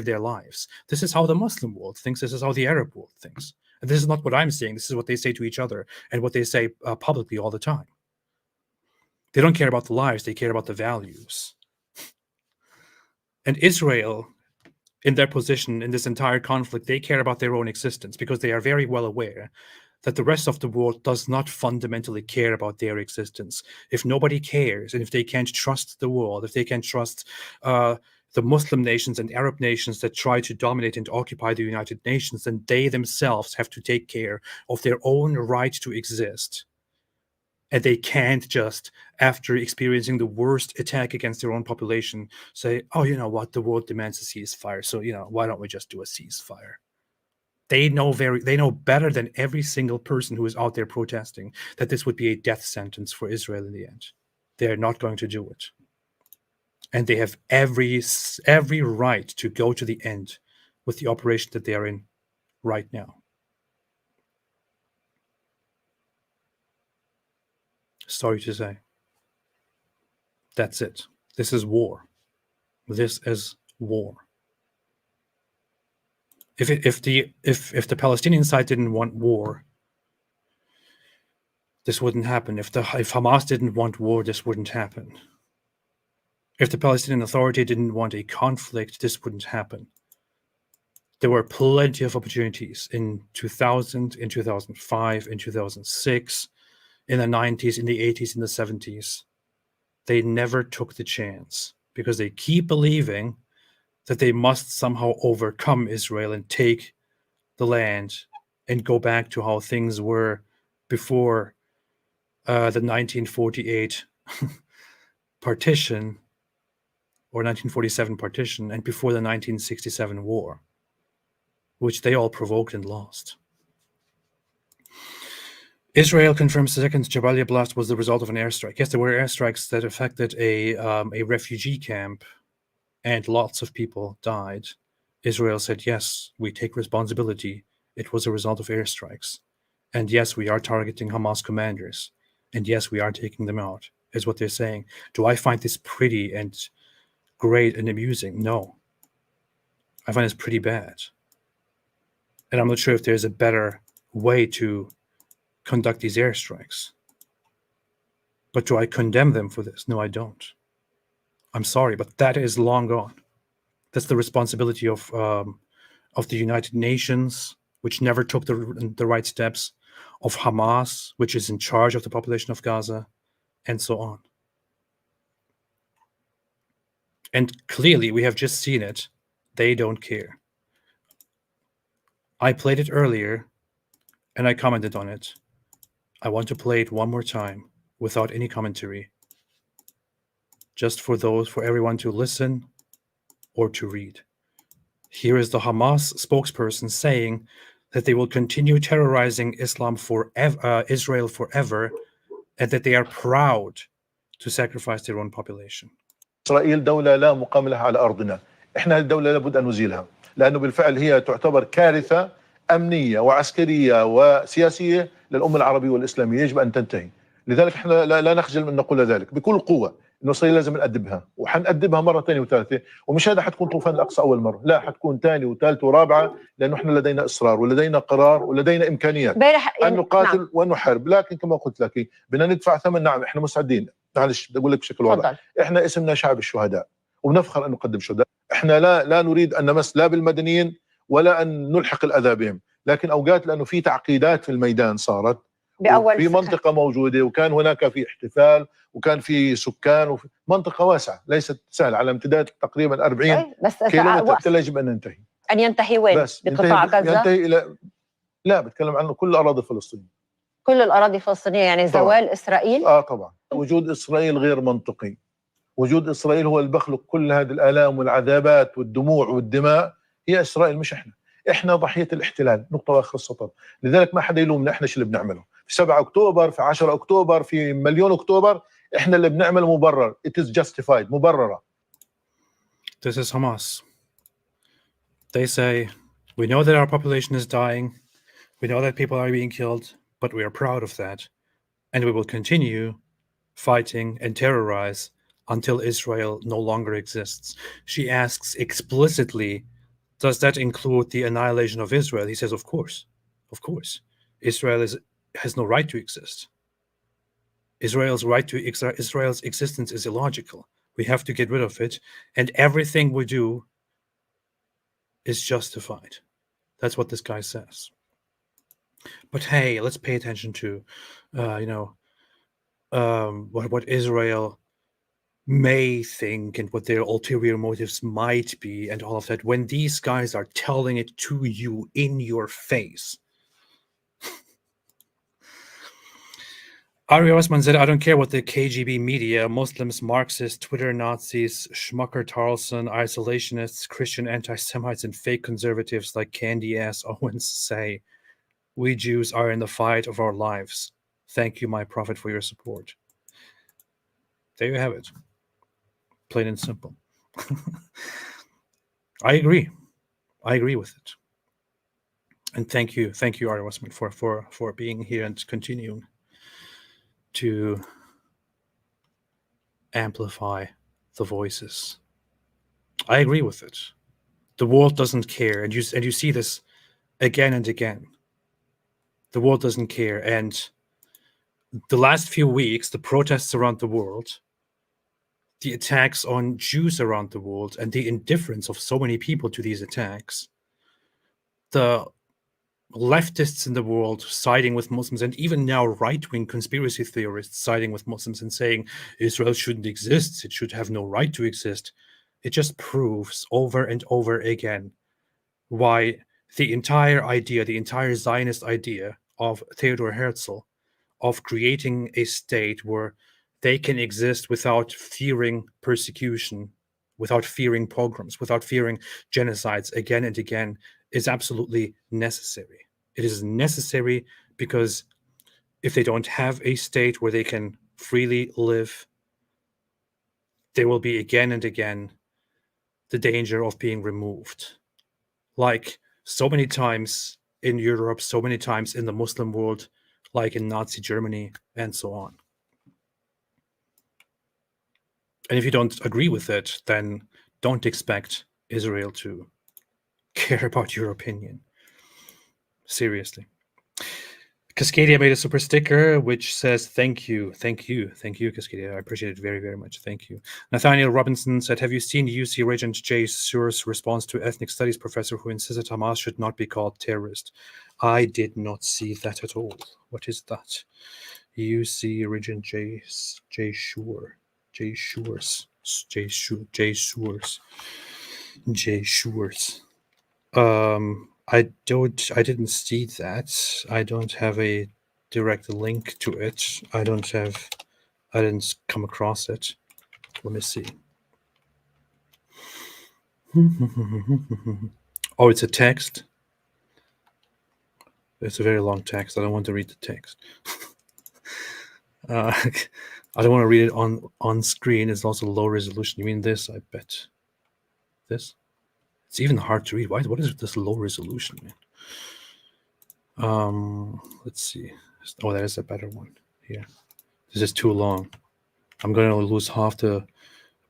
their lives. This is how the Muslim world thinks. This is how the Arab world thinks. And this is not what I'm saying. This is what they say to each other and what they say publicly all the time. They don't care about the lives. They care about the values. And Israel, in their position in this entire conflict, they care about their own existence, because they are very well aware that the rest of the world does not fundamentally care about their existence. If nobody cares, and if they can't trust the world, if they can't trust the Muslim nations and Arab nations that try to dominate and occupy the United Nations, then they themselves have to take care of their own right to exist. And they can't just, after experiencing the worst attack against their own population, say, oh, you know what, the world demands a ceasefire, so, why don't we just do a ceasefire? They know better than every single person who is out there protesting that this would be a death sentence for Israel in the end. They are not going to do it. And they have every right to go to the end with the operation that they are in right now. Sorry to say. That's it. This is war. This is war. If the Palestinian side didn't want war, this wouldn't happen. If Hamas didn't want war, this wouldn't happen. If the Palestinian Authority didn't want a conflict, this wouldn't happen. There were plenty of opportunities in 2000, in 2005, in 2006, in the 90s, in the 80s, in the 70s. They never took the chance, because they keep believing that they must somehow overcome Israel and take the land and go back to how things were before the 1948 partition, or 1947 partition, and before the 1967 war, which they all provoked and lost. Israel confirms the second Jabalia blast was the result of an airstrike. Yes, there were airstrikes that affected a refugee camp, and lots of people died. Israel said, yes, we take responsibility. It was a result of airstrikes. And yes, we are targeting Hamas commanders. And yes, we are taking them out, is what they're saying. Do I find this pretty and great and amusing? No. I find this pretty bad. And I'm not sure if there's a better way to conduct these airstrikes. But do I condemn them for this? No, I don't. I'm sorry, but that is long gone. That's the responsibility of the United Nations, which never took the right steps, of Hamas, which is in charge of the population of Gaza, and so on. And clearly, we have just seen it. They don't care. I played it earlier, and I commented on it. I want to play it one more time without any commentary, just for everyone to listen or to read. Here is the Hamas spokesperson saying that they will continue terrorizing Israel forever, and that they are proud to sacrifice their own population. إسرائيل دولة لا مقام لها على أرضنا. إحنا الدولة لابد أن نزيلها، لأنه بالفعل هي تعتبر كارثة أمنية وعسكرية وسياسية للأمة العربية والإسلامية، يجب أن تنتهي. لذلك احنا لا نخجل من نقول ذلك بكل قوة. انه إسرائيل لازم نأدبها، وحنأدبها مرة ثانية وثالثة، ومش هذا حتكون طوفان الأقصى أول مرة، لا حتكون ثاني وثالث ورابعة، لأنه إحنا لدينا إصرار ولدينا قرار ولدينا إمكانيات أن نقاتل نعم. وأن نحارب. لكن كما قلت لك بدنا ندفع ثمن. نعم إحنا مستعدين، معلش بدي أقول لك بشكل واضح، إحنا اسمنا شعب الشهداء ونفخر أن نقدم شهداء. إحنا لا نريد أن نمس لا بالمدنيين ولا أن نلحق الأذى بهم، لكن أوقات لأنه في تعقيدات في الميدان صارت في منطقة موجودة، وكان هناك في احتفال وكان في سكان وفي منطقة واسعة ليست سهلة على امتداد تقريبا 40 كيلومتر. يجب أن ننتهي. أن ينتهي وين؟ بقطاع غزة؟ ينتهي إلى لا بتكلم عنه كل الأراضي الفلسطينية، كل الأراضي الفلسطينية، يعني زوال طبعا. إسرائيل؟ طبعا. وجود إسرائيل غير منطقي. وجود إسرائيل هو اللي بخلق كل هذه الآلام والعذابات والدموع والدماء. هي إسرائيل مش إحنا ضحية الاحتلال، نقطة وآخر السطر. لذلك ما حدا يلومنا، إحنا شو اللي بنعمله في 7 أكتوبر، في 10 أكتوبر، في مليون أكتوبر. إحنا اللي بنعمل مبرر. It is justified، مبررة. This is Hamas. They say, we know that our population is dying, we know that people are being killed, but we are proud of that, and we will continue fighting and terrorize until Israel no longer exists. She asks explicitly, does that include the annihilation of Israel? He says, of course. Israel has no right to exist. Israel's existence is illogical. We have to get rid of it, and everything we do is justified. That's what this guy says. But hey, let's pay attention to, what Israel may think and what their ulterior motives might be and all of that, when these guys are telling it to you in your face. Ari Osman said, I don't care what the KGB media, Muslims, Marxists, Twitter Nazis, Schmucker Tarlson, isolationists, Christian anti-Semites, and fake conservatives like Candy-ass Owens say. We Jews are in the fight of our lives. Thank you, my prophet, for your support. There you have it. Plain and simple. I agree with it. And thank you, Ari Osman, for being here and continuing to amplify the voices. I agree with it. The world doesn't care, and you see this again and again. The world doesn't care, and the last few weeks, the protests around the world, the attacks on Jews around the world, and the indifference of so many people to these attacks, the leftists in the world siding with Muslims, and even now right-wing conspiracy theorists siding with Muslims and saying Israel shouldn't exist, it should have no right to exist. It just proves over and over again why the entire Zionist idea of Theodor Herzl of creating a state where they can exist without fearing persecution, without fearing pogroms, without fearing genocides again and again, is absolutely necessary. It is necessary because if they don't have a state where they can freely live, there will be again and again the danger of being removed. Like so many times in Europe, so many times in the Muslim world, like in Nazi Germany, and so on. And if you don't agree with it, then don't expect Israel to care about your opinion. Seriously. Cascadia made a super sticker which says thank you, Cascadia. I appreciate it very, very much. Thank you. Nathaniel Robinson said, have you seen UC Regent J. Sear's response to ethnic studies professor who insisted Hamas should not be called terrorist? I did not see that at all. What is that? UC Regent J. Sears. I didn't see that. I don't have a direct link to it. I didn't come across it. Let me see. Oh, it's a text. It's a very long text. I don't want to read the text. I don't want to read it on screen. It's also low resolution. You mean this? I bet. This? It's even hard to read. What is this low resolution, man? Let's see. Oh, that is a better one here. This is too long. I'm going to lose half the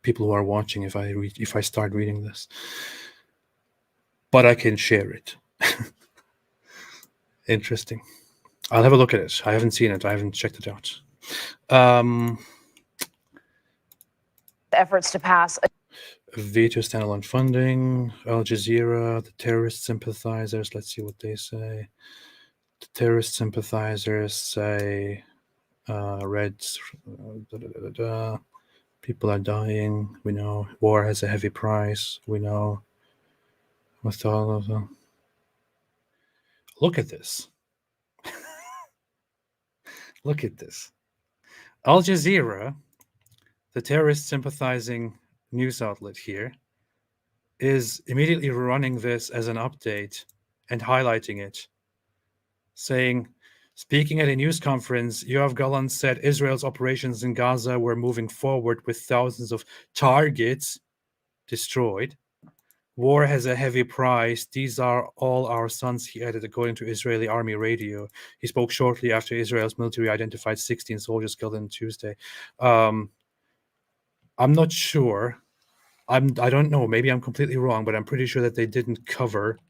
people who are watching if I start reading this. But I can share it. Interesting. I'll have a look at it. I haven't seen it. I haven't checked it out. Efforts to pass veto standalone funding. Al Jazeera, the terrorist sympathizers. Let's see what they say. The terrorist sympathizers say Reds. People are dying. We know war has a heavy price. We know. With all of them. Look at this. Look at this. Al Jazeera, the terrorist sympathizing news outlet here, is immediately running this as an update and highlighting it, saying, speaking at a news conference, Yoav Gallant said Israel's operations in Gaza were moving forward with thousands of targets destroyed. War has a heavy price. These are all our sons, he added, according to Israeli army radio. He spoke shortly after Israel's military identified 16 soldiers killed on Tuesday. I'm not sure. I don't know. Maybe I'm completely wrong, but I'm pretty sure that they didn't cover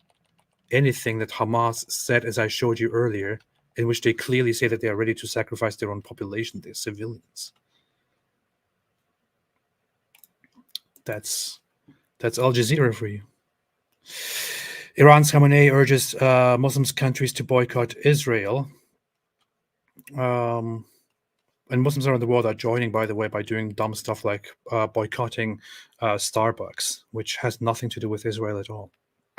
anything that Hamas said, as I showed you earlier, in which they clearly say that they are ready to sacrifice their own population, their civilians. That's Al Jazeera for you. Iran's Khamenei urges Muslim countries to boycott Israel. And Muslims around the world are joining, by the way, by doing dumb stuff like boycotting Starbucks, which has nothing to do with Israel at all.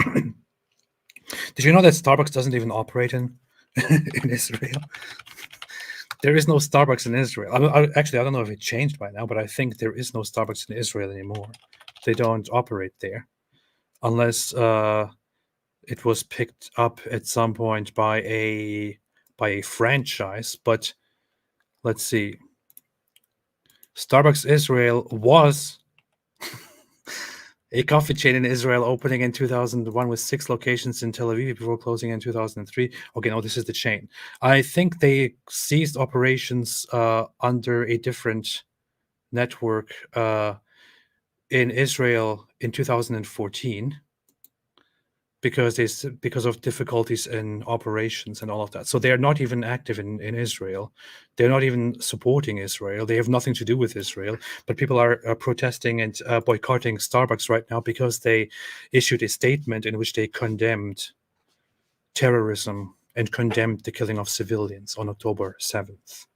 Did you know that Starbucks doesn't even operate in Israel? There is no Starbucks in Israel. Actually, I don't know if it changed by now, but I think there is no Starbucks in Israel anymore. They don't operate there unless it was picked up at some point by a franchise. But let's see. Starbucks Israel was a coffee chain in Israel opening in 2001 with 6 locations in Tel Aviv before closing in 2003. Okay, no, this is the chain. I think they ceased operations under a different network in Israel in 2014 because of difficulties in operations and all of that. So they are not even active in Israel. They're not even supporting Israel. They have nothing to do with Israel. But people are protesting and boycotting Starbucks right now because they issued a statement in which they condemned terrorism and condemned the killing of civilians on October 7th.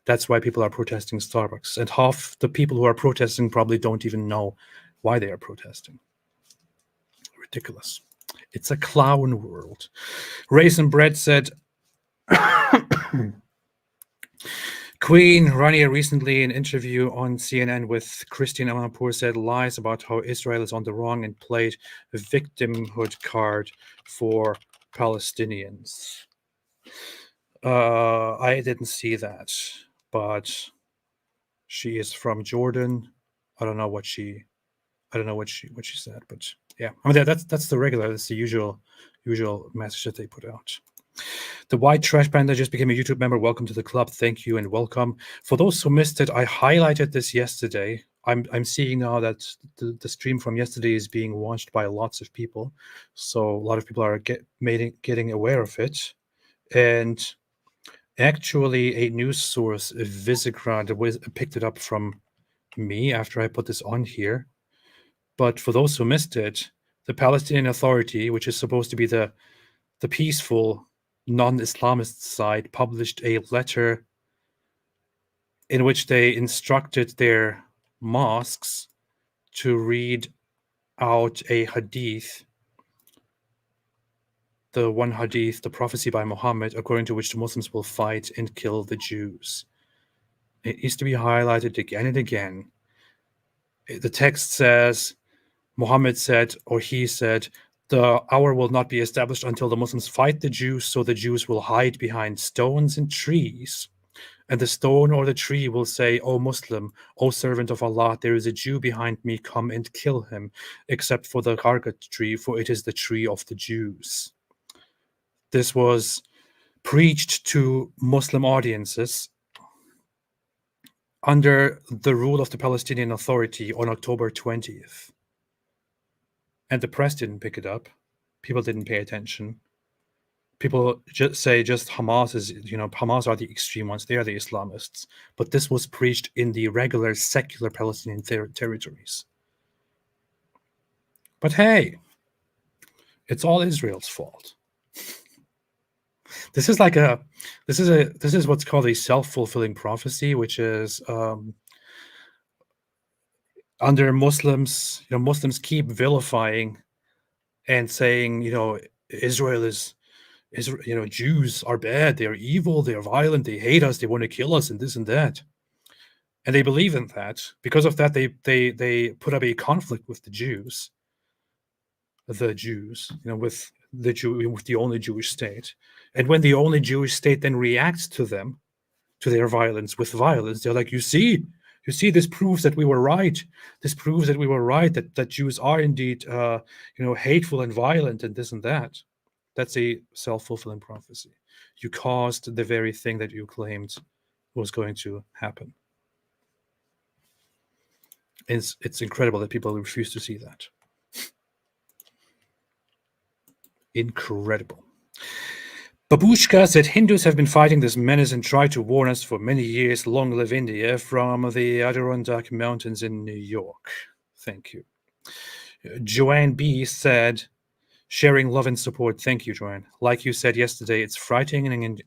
That's why people are protesting Starbucks. And half the people who are protesting probably don't even know why they are protesting. Ridiculous. It's a clown world. Raisin Bread said, Queen Rania recently in an interview on CNN with Christiane Amanpour said lies about how Israel is on the wrong and played a victimhood card for Palestinians. I didn't see that, but she is from Jordan. I don't know what she said, but yeah, I mean that's the regular, that's the usual message that they put out. The White Trash Panda just became a YouTube member. Welcome to the club. Thank you and welcome. For those who missed it, I highlighted this yesterday. I'm seeing now that the stream from yesterday is being watched by lots of people, so a lot of people are getting aware of it. And actually, a news source, Visegrad, picked it up from me after I put this on here. But for those who missed it, the Palestinian Authority, which is supposed to be the peaceful, non-Islamist side, published a letter in which they instructed their mosques to read out a hadith, the one hadith, the prophecy by Muhammad, according to which the Muslims will fight and kill the Jews. It needs to be highlighted again and again. The text says, Muhammad said, or he said, the hour will not be established until the Muslims fight the Jews, so the Jews will hide behind stones and trees. And the stone or the tree will say, O Muslim, O servant of Allah, there is a Jew behind me, come and kill him, except for the Karkat tree, for it is the tree of the Jews. This was preached to Muslim audiences. under the rule of the Palestinian Authority on October 20th. And the press didn't pick it up. People didn't pay attention. People just say Hamas is, Hamas are the extreme ones. They are the Islamists. But this was preached in the regular secular Palestinian territories. But hey, it's all Israel's fault. This is what's called a self-fulfilling prophecy, which is under Muslims, Muslims keep vilifying and saying, Israel is, Jews are bad, they are evil, they are violent, they hate us, they want to kill us, and this and that. And they believe in that. Because of that, they put up a conflict with the Jews, with the only Jewish state. And when the only Jewish state then reacts to them, to their violence with violence, they're like, you see, this proves that we were right. This proves that we were right, that Jews are indeed, hateful and violent and this and that. That's a self-fulfilling prophecy. You caused the very thing that you claimed was going to happen. It's incredible that people refuse to see that. Incredible. Babushka said Hindus have been fighting this menace and tried to warn us for many years. Long live India, from the Adirondack Mountains in New York. Thank you. Joanne B said, sharing love and support. Thank you, Joanne. Like you said yesterday, it's frightening and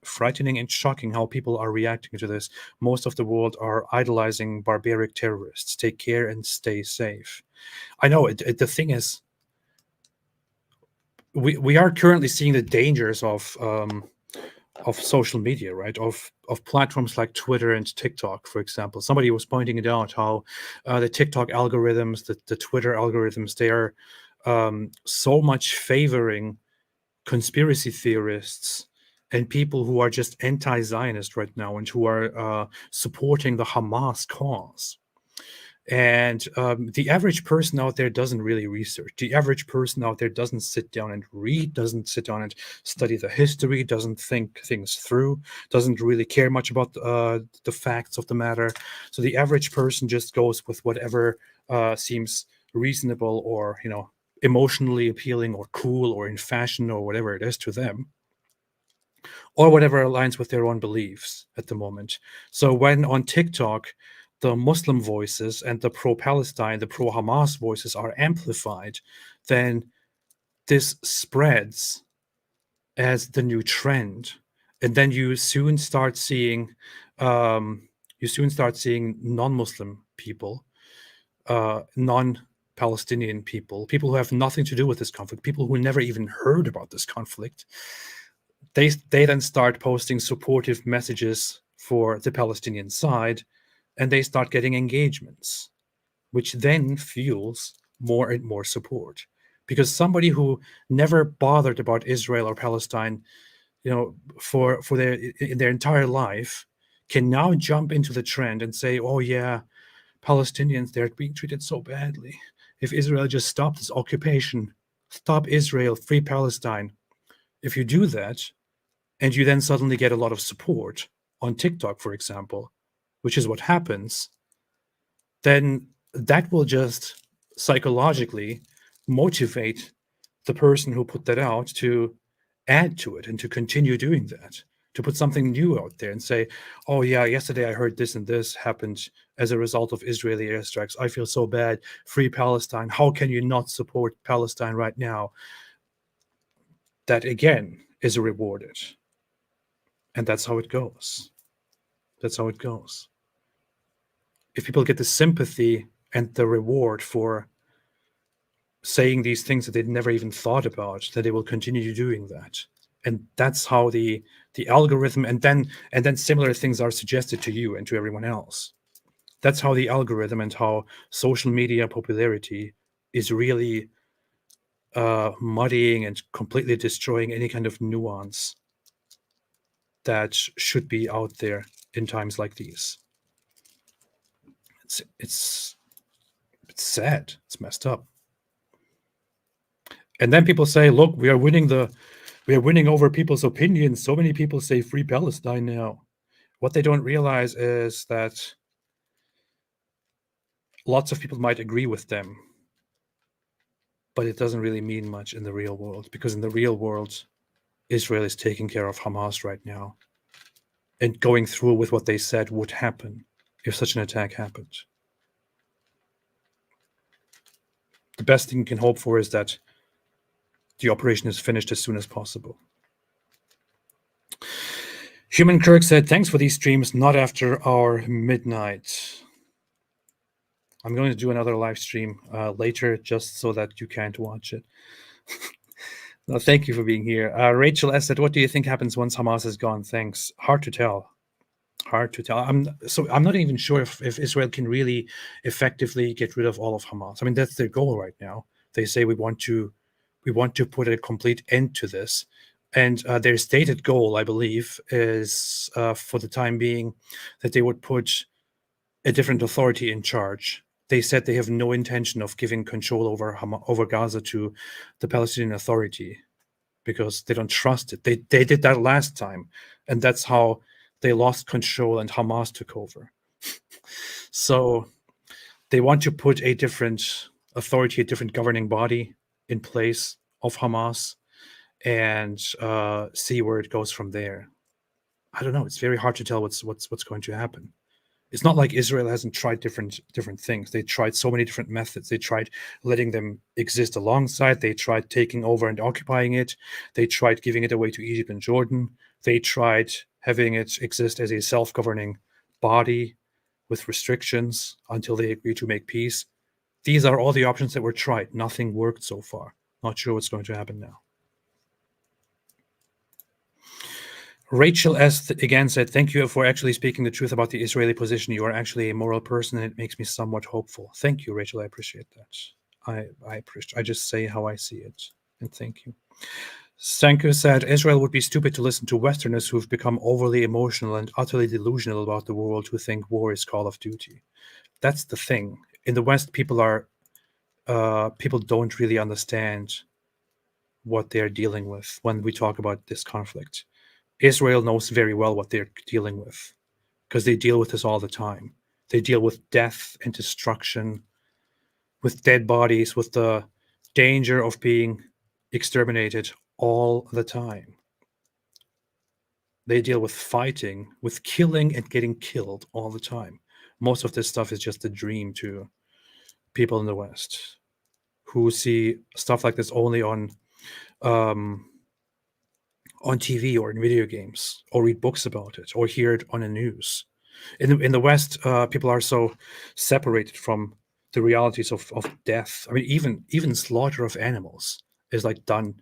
shocking how people are reacting to this. Most of the world are idolizing barbaric terrorists. Take care and stay safe. I know, the thing is, we are currently seeing the dangers of social media, right? Of platforms like Twitter and TikTok, for example. Somebody was pointing it out how the TikTok algorithms, the Twitter algorithms, they are so much favoring conspiracy theorists and people who are just anti-Zionist right now and who are supporting the Hamas cause. And the average person out there doesn't really research. The average person out there doesn't sit down and read, doesn't sit down and study the history, doesn't think things through, doesn't really care much about the facts of the matter. So the average person just goes with whatever seems reasonable or, emotionally appealing or cool or in fashion or whatever it is to them, or whatever aligns with their own beliefs at the moment. So when on TikTok, the Muslim voices and the pro-Palestine, the pro-Hamas voices are amplified, then this spreads as the new trend. And then you soon start seeing non-Muslim people, non-Palestinian people who have nothing to do with this conflict, people who never even heard about this conflict. They then start posting supportive messages for the Palestinian side, and they start getting engagements, which then fuels more and more support. Because somebody who never bothered about Israel or Palestine, for their entire life, can now jump into the trend and say, oh yeah, Palestinians, they're being treated so badly. If Israel just stopped this occupation, stop Israel, free Palestine. If you do that, and you then suddenly get a lot of support on TikTok, for example, which is what happens, then that will just psychologically motivate the person who put that out to add to it and to continue doing that, to put something new out there and say, oh yeah, yesterday I heard this and this happened as a result of Israeli airstrikes. I feel so bad. Free Palestine. How can you not support Palestine right now? That again is rewarded. And that's how it goes. That's how it goes. If people get the sympathy and the reward for saying these things that they'd never even thought about, then they will continue doing that. And that's how the algorithm, and then similar things are suggested to you and to everyone else. That's how the algorithm and how social media popularity is really muddying and completely destroying any kind of nuance that should be out there in times like these. It's sad. It's messed up. And then people say, look, we are winning over people's opinions. So many people say free Palestine now. What they don't realize is that lots of people might agree with them, but it doesn't really mean much in the real world, because in the real world, Israel is taking care of Hamas right now and going through with what they said would happen if such an attack happened. The best thing you can hope for is that the operation is finished as soon as possible. Human Kirk said, thanks for these streams, not after our midnight. I'm going to do another live stream later just so that you can't watch it. No, thank you for being here. Rachel S. said, what do you think happens once Hamas is gone? Thanks. Hard to tell. Hard to tell. I'm not even sure if Israel can really effectively get rid of all of Hamas. I mean, that's their goal right now. They say we want to put a complete end to this. And their stated goal, I believe, is for the time being that they would put a different authority in charge. They said they have no intention of giving control over Gaza to the Palestinian Authority because they don't trust it. They did that last time, and that's how they lost control and Hamas took over. So they want to put a different authority, a different governing body in place of Hamas, and see where it goes from there. I don't know. It's very hard to tell what's going to happen. It's not like Israel hasn't tried different things. They tried so many different methods. They tried letting them exist alongside. They tried taking over and occupying it. They tried giving it away to Egypt and Jordan. They tried having it exist as a self-governing body with restrictions until they agreed to make peace. These are all the options that were tried. Nothing worked so far. Not sure what's going to happen now. Rachel S. again said, thank you for actually speaking the truth about the Israeli position. You are actually a moral person, and it makes me somewhat hopeful. Thank you, Rachel. I appreciate that. I appreciate. I just say how I see it, and thank you. Sanku said, Israel would be stupid to listen to Westerners who've become overly emotional and utterly delusional about the world, who think war is Call of Duty. That's the thing. In the West, people don't really understand what they're dealing with when we talk about this conflict. Israel knows very well what they're dealing with because they deal with this all the time. They deal with death and destruction, with dead bodies, with the danger of being exterminated all the time. They deal with fighting, with killing and getting killed all the time. Most of this stuff is just a dream to people in the West who see stuff like this only on TV or in video games, or read books about it, or hear it on the news. In the West, people are so separated from the realities of death. I mean, even slaughter of animals is like done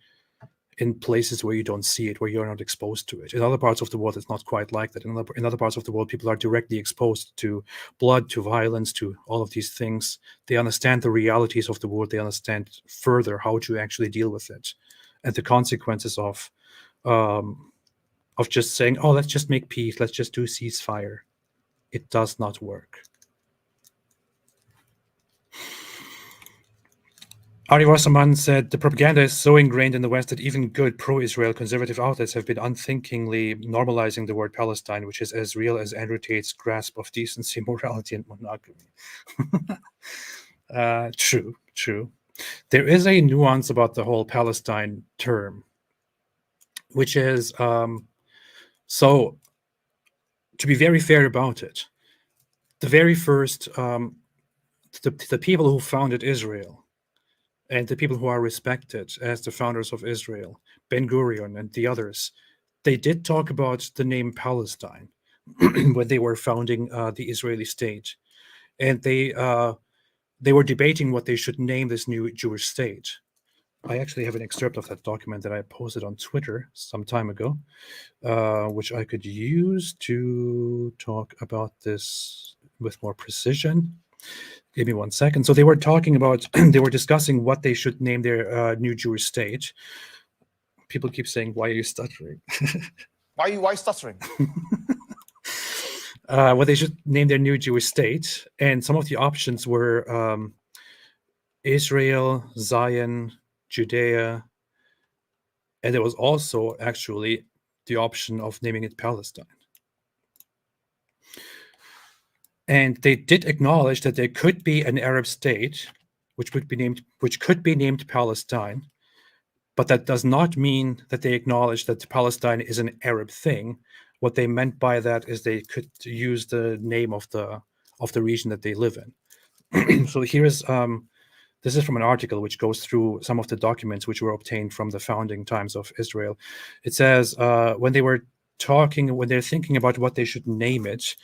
in places where you don't see it, where you're not exposed to it. In other parts of the world, it's not quite like that. In other parts of the world, people are directly exposed to blood, to violence, to all of these things. They understand the realities of the world. They understand further how to actually deal with it and the consequences of just saying, oh, let's just make peace, let's just do ceasefire. It does not work. Ari Wasserman said, the propaganda is so ingrained in the West that even good pro-Israel conservative outlets have been unthinkingly normalizing the word Palestine, which is as real as Andrew Tate's grasp of decency, morality, and monogamy. True. There is a nuance about the whole Palestine term, which is, so to be very fair about it, the very first, the people who founded Israel, and the people who are respected as the founders of Israel, Ben-Gurion and the others, they did talk about the name Palestine when they were founding the Israeli state. And they were debating what they should name this new Jewish state. I actually have an excerpt of that document that I posted on Twitter some time ago, which I could use to talk about this with more precision. Give me 1 second. So they were talking about, they were discussing what they should name their new Jewish state. People keep saying, why are you stuttering? Why stuttering? What they should name their new Jewish state. And some of the options were Israel, Zion, Judea. And there was also actually the option of naming it Palestine. And they did acknowledge that there could be an Arab state, which could be named Palestine, but that does not mean that they acknowledge that Palestine is an Arab thing. What they meant by that is they could use the name of the region that they live in. So here is this is from an article which goes through some of the documents which were obtained from the founding times of Israel. It says when they're thinking about what they should name it,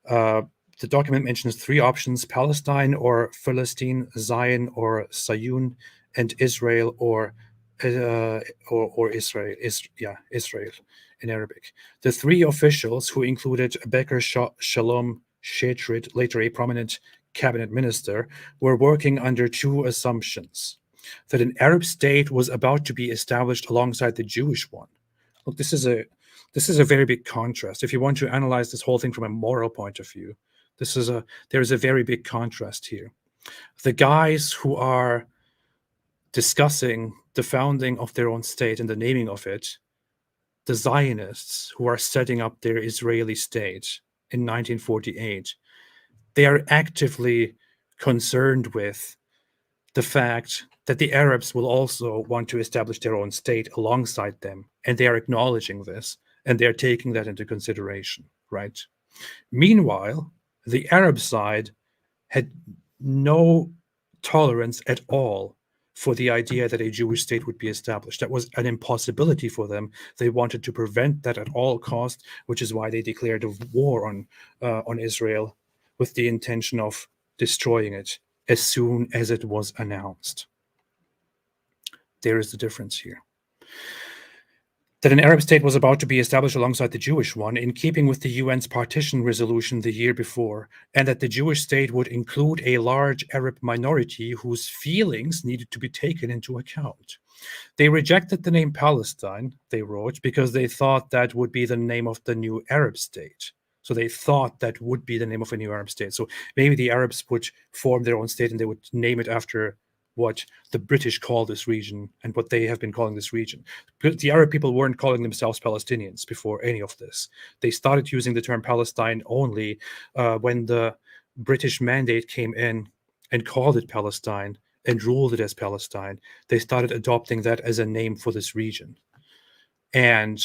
the document mentions three options: Palestine or Philistine, Zion or Sayun, and Israel or Israel. Israel in Arabic. The three officials, who included Beker Shalom Shetrit, later a prominent cabinet minister, were working under two assumptions: that an Arab state was about to be established alongside the Jewish one. Look, this is a very big contrast. If you want to analyze this whole thing from a moral point of view, there is a very big contrast here. The guys who are discussing the founding of their own state and the naming of it, the Zionists who are setting up their Israeli state in 1948, they are actively concerned with the fact that the Arabs will also want to establish their own state alongside them, and they are acknowledging this, and they are taking that into consideration, right? Meanwhile, the Arab side had no tolerance at all for the idea that a Jewish state would be established. That was an impossibility for them. They wanted to prevent that at all costs, which is why they declared a war on Israel with the intention of destroying it as soon as it was announced. There is the difference here. That an Arab state was about to be established alongside the Jewish one, in keeping with the UN's partition resolution the year before, and that the Jewish state would include a large Arab minority whose feelings needed to be taken into account. They rejected the name Palestine, they wrote, because they thought that would be the name of the new Arab state. So they thought that would be the name of a new Arab state. So maybe the Arabs would form their own state and they would name it after what the British call this region and what they have been calling this region. Because the Arab people weren't calling themselves Palestinians before any of this. They started using the term Palestine only when the British mandate came in and called it Palestine and ruled it as Palestine. They started adopting that as a name for this region. And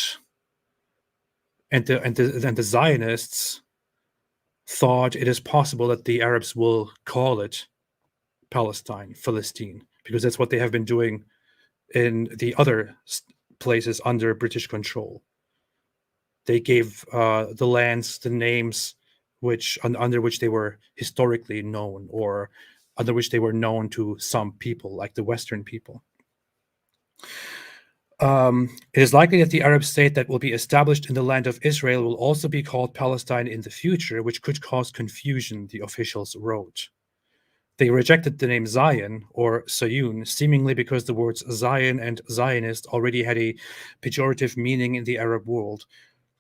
the Zionists thought it is possible that the Arabs will call it Palestine, Philistine, because that's what they have been doing in the other places under British control. They gave the lands the names under which they were historically known, or under which they were known to some people, like the Western people. It is likely that the Arab state that will be established in the land of Israel will also be called Palestine in the future, which could cause confusion, the officials wrote. They rejected the name Zion or Sayun, seemingly because the words Zion and Zionist already had a pejorative meaning in the Arab world.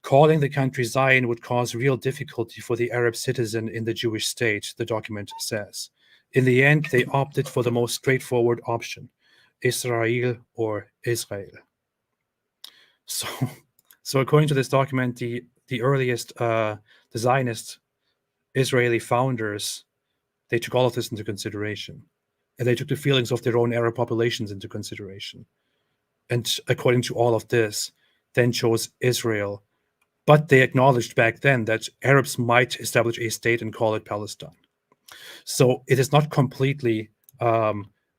Calling the country Zion would cause real difficulty for the Arab citizen in the Jewish state, the document says. In the end, they opted for the most straightforward option, Israel or Israel. So according to this document, the earliest the Zionist Israeli founders, they took all of this into consideration, and they took the feelings of their own Arab populations into consideration. And according to all of this, then chose Israel. But they acknowledged back then that Arabs might establish a state and call it Palestine. So it is not completely a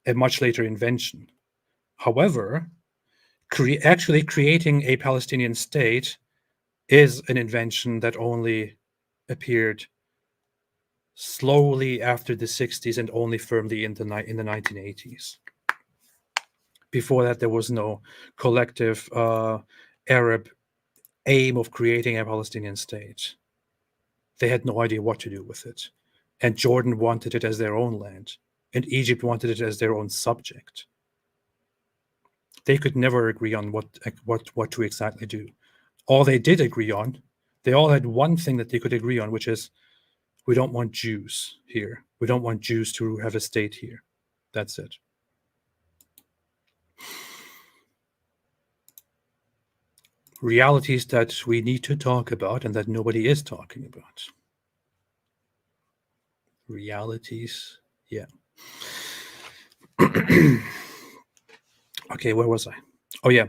much later invention. However, actually creating a Palestinian state is an invention that only appeared slowly after the 60s and only firmly in the 1980s. Before that, there was no collective Arab aim of creating a Palestinian state. They had no idea what to do with it. And Jordan wanted it as their own land, and Egypt wanted it as their own subject. They could never agree on what to exactly do. All they did agree on, they all had one thing that they could agree on, which is, we don't want Jews here. We don't want Jews to have a state here. That's it. Realities that we need to talk about and that nobody is talking about. realities. Yeah. Okay, where was I? Oh yeah.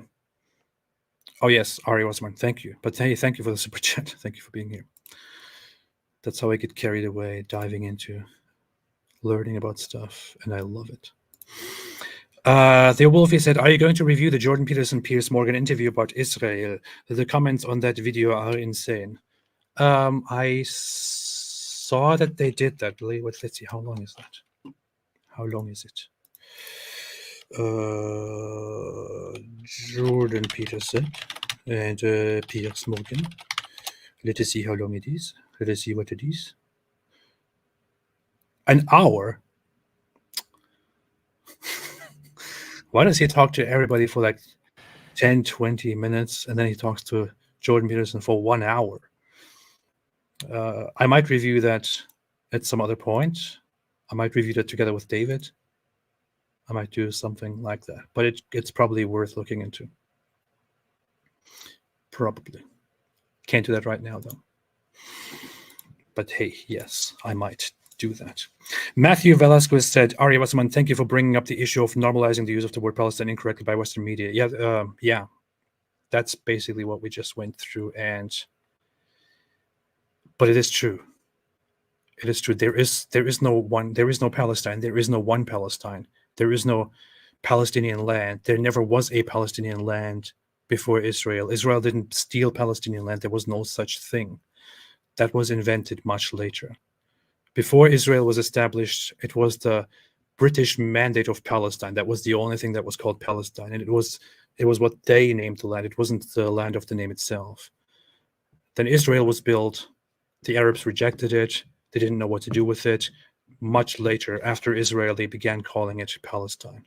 Oh yes, Ari Osman. Thank you. But hey, thank you for the super chat. Thank you for being here. That's how I get carried away, diving into learning about stuff, and I love it. The Wolfie said, "Are you going to review the Jordan Peterson Piers Morgan interview about Israel? The comments on that video are insane." I saw that they did that. Let's see, how long is that? How long is it? Jordan Peterson and Piers Morgan. Let us see how long it is. Let us see what it is. An hour? Why does he talk to everybody for like 10, 20 minutes, and then he talks to Jordan Peterson for 1 hour? I might review that at some other point. I might review that together with David. I might do something like that, but it's probably worth looking into. Probably. Can't do that right now, though. But hey, yes, I might do that. Matthew Velasquez said, Ari Wasserman, thank you for bringing up the issue of normalizing the use of the word Palestine incorrectly by Western media. Yeah, that's basically what we just went through. But it is true. It is true. There is no Palestine. There is no one Palestine. There is no Palestinian land. There never was a Palestinian land before Israel. Israel didn't steal Palestinian land. There was no such thing. That was invented much later. Before Israel was established, it was the British Mandate of Palestine. That was the only thing that was called Palestine. And it was what they named the land. It wasn't the land of the name itself. Then Israel was built. The Arabs rejected it. They didn't know what to do with it. Much later, after Israel, they began calling it Palestine.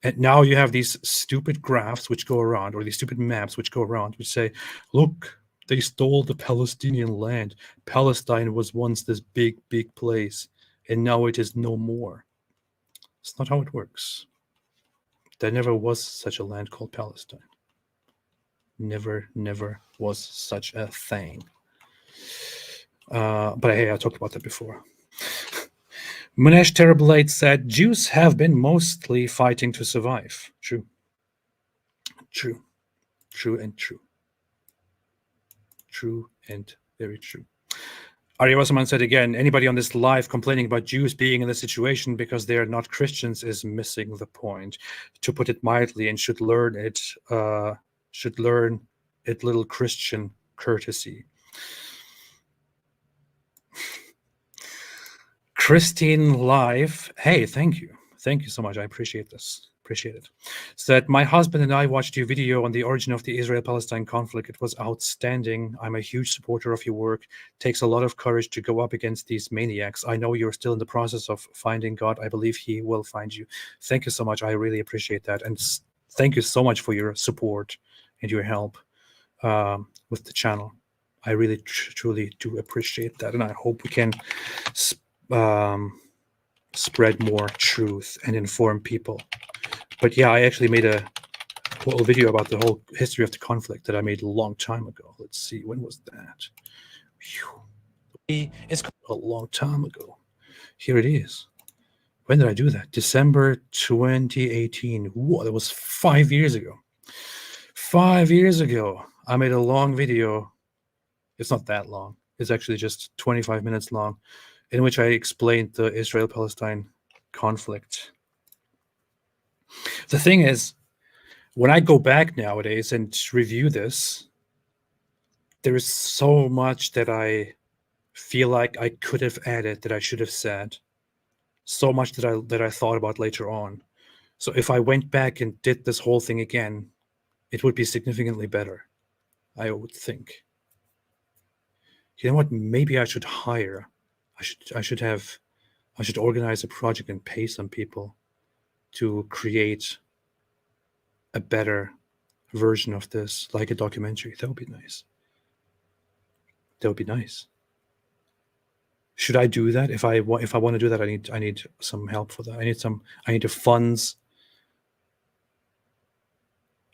And now you have these stupid graphs which go around, or these stupid maps which go around, which say, look, they stole the Palestinian land. Palestine was once this big, big place, and now it is no more. It's not how it works. There never was such a land called Palestine. Never was such a thing. But hey, I talked about that before. Munesh Terriblade said, Jews have been mostly fighting to survive. True. True and very true. Ari Wasserman said again, anybody on this live complaining about Jews being in this situation because they are not Christians is missing the point, to put it mildly, and should learn it little Christian courtesy. Christine Live, hey, thank you so much. I appreciate this. Appreciate it. Said, my husband and I watched your video on the origin of the Israel-Palestine conflict. It was outstanding. I'm a huge supporter of your work. Takes a lot of courage to go up against these maniacs. I know you're still in the process of finding God. I believe he will find you. Thank you so much. I really appreciate that. And thank you so much for your support and your help with the channel. I really, truly do appreciate that. And I hope we can spread more truth and inform people. But yeah, I actually made a whole video about the whole history of the conflict that I made a long time ago. Let's see, when was that? It's a long time ago. Here it is. When did I do that? December 2018. Whoa, that was 5 years ago. 5 years ago, I made a long video. It's not that long. It's actually just 25 minutes long, in which I explained the Israel-Palestine conflict. The thing is, when I go back nowadays and review this, there is so much that I feel like I could have added, that I should have said, so much that I thought about later on. So if I went back and did this whole thing again, it would be significantly better, I would think. You know what? Maybe I should hire. I should organize a project and pay some people to create a better version of this, like a documentary. That would be nice. That would be nice. Should I do that? If I want to do that, I need some help for that. I need the funds.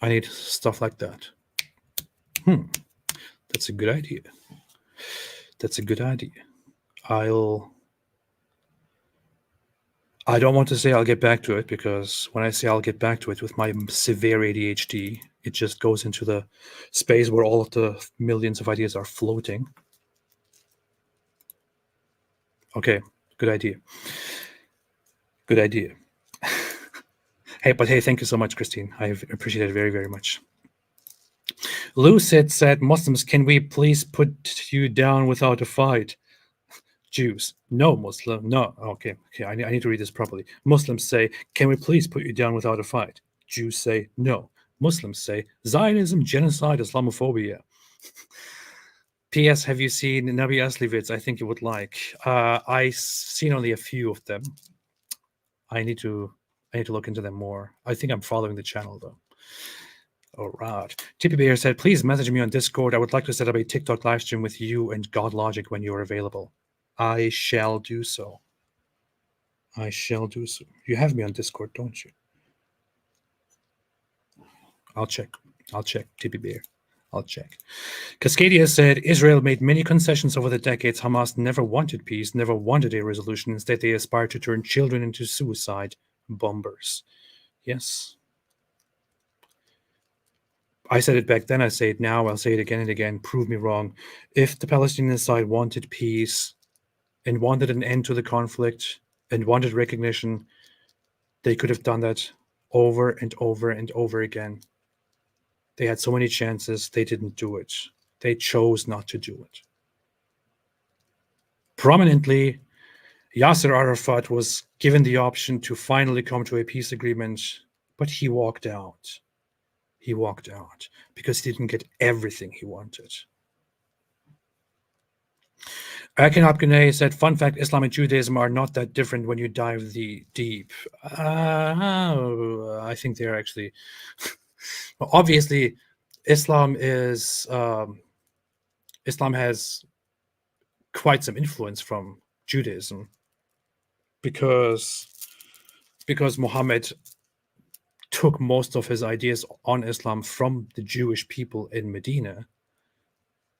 I need stuff like that. That's a good idea. That's a good idea. I'll I don't want to say I'll get back to it, because when I say I'll get back to it with my severe ADHD, it just goes into the space where all of the millions of ideas are floating. Okay, good idea. Good idea. Hey, thank you so much, Christine. I appreciate it very, very much. Lucid said, Muslims, can we please put you down without a fight? Jews, no. Muslim, no. Okay, I need to read this properly. Muslims say, can we please put you down without a fight? Jews say, no. Muslims say, Zionism, genocide, Islamophobia. P.S. Have you seen Nabi Asli vids? I think you would like. I've seen only a few of them. I need to look into them more. I think I'm following the channel, though. All right. TP Bear said, please message me on Discord. I would like to set up a TikTok live stream with you and God Logic when you're available. I shall do so. I shall do so. You have me on Discord, don't you? I'll check. TP Bear. I'll check. Cascadia said, Israel made many concessions over the decades. Hamas never wanted peace, never wanted a resolution. Instead, they aspired to turn children into suicide bombers. Yes. I said it back then, I say it now, I'll say it again and again. Prove me wrong. If the Palestinian side wanted peace and wanted an end to the conflict and wanted recognition, they could have done that over and over and over again. They had so many chances, they didn't do it. They chose not to do it. Prominently, Yasser Arafat was given the option to finally come to a peace agreement, but he walked out. He walked out because he didn't get everything he wanted. Akin Abgunay said, fun fact, Islam and Judaism are not that different when you dive deep. I think they're actually... well, obviously, Islam has quite some influence from Judaism because Muhammad took most of his ideas on Islam from the Jewish people in Medina,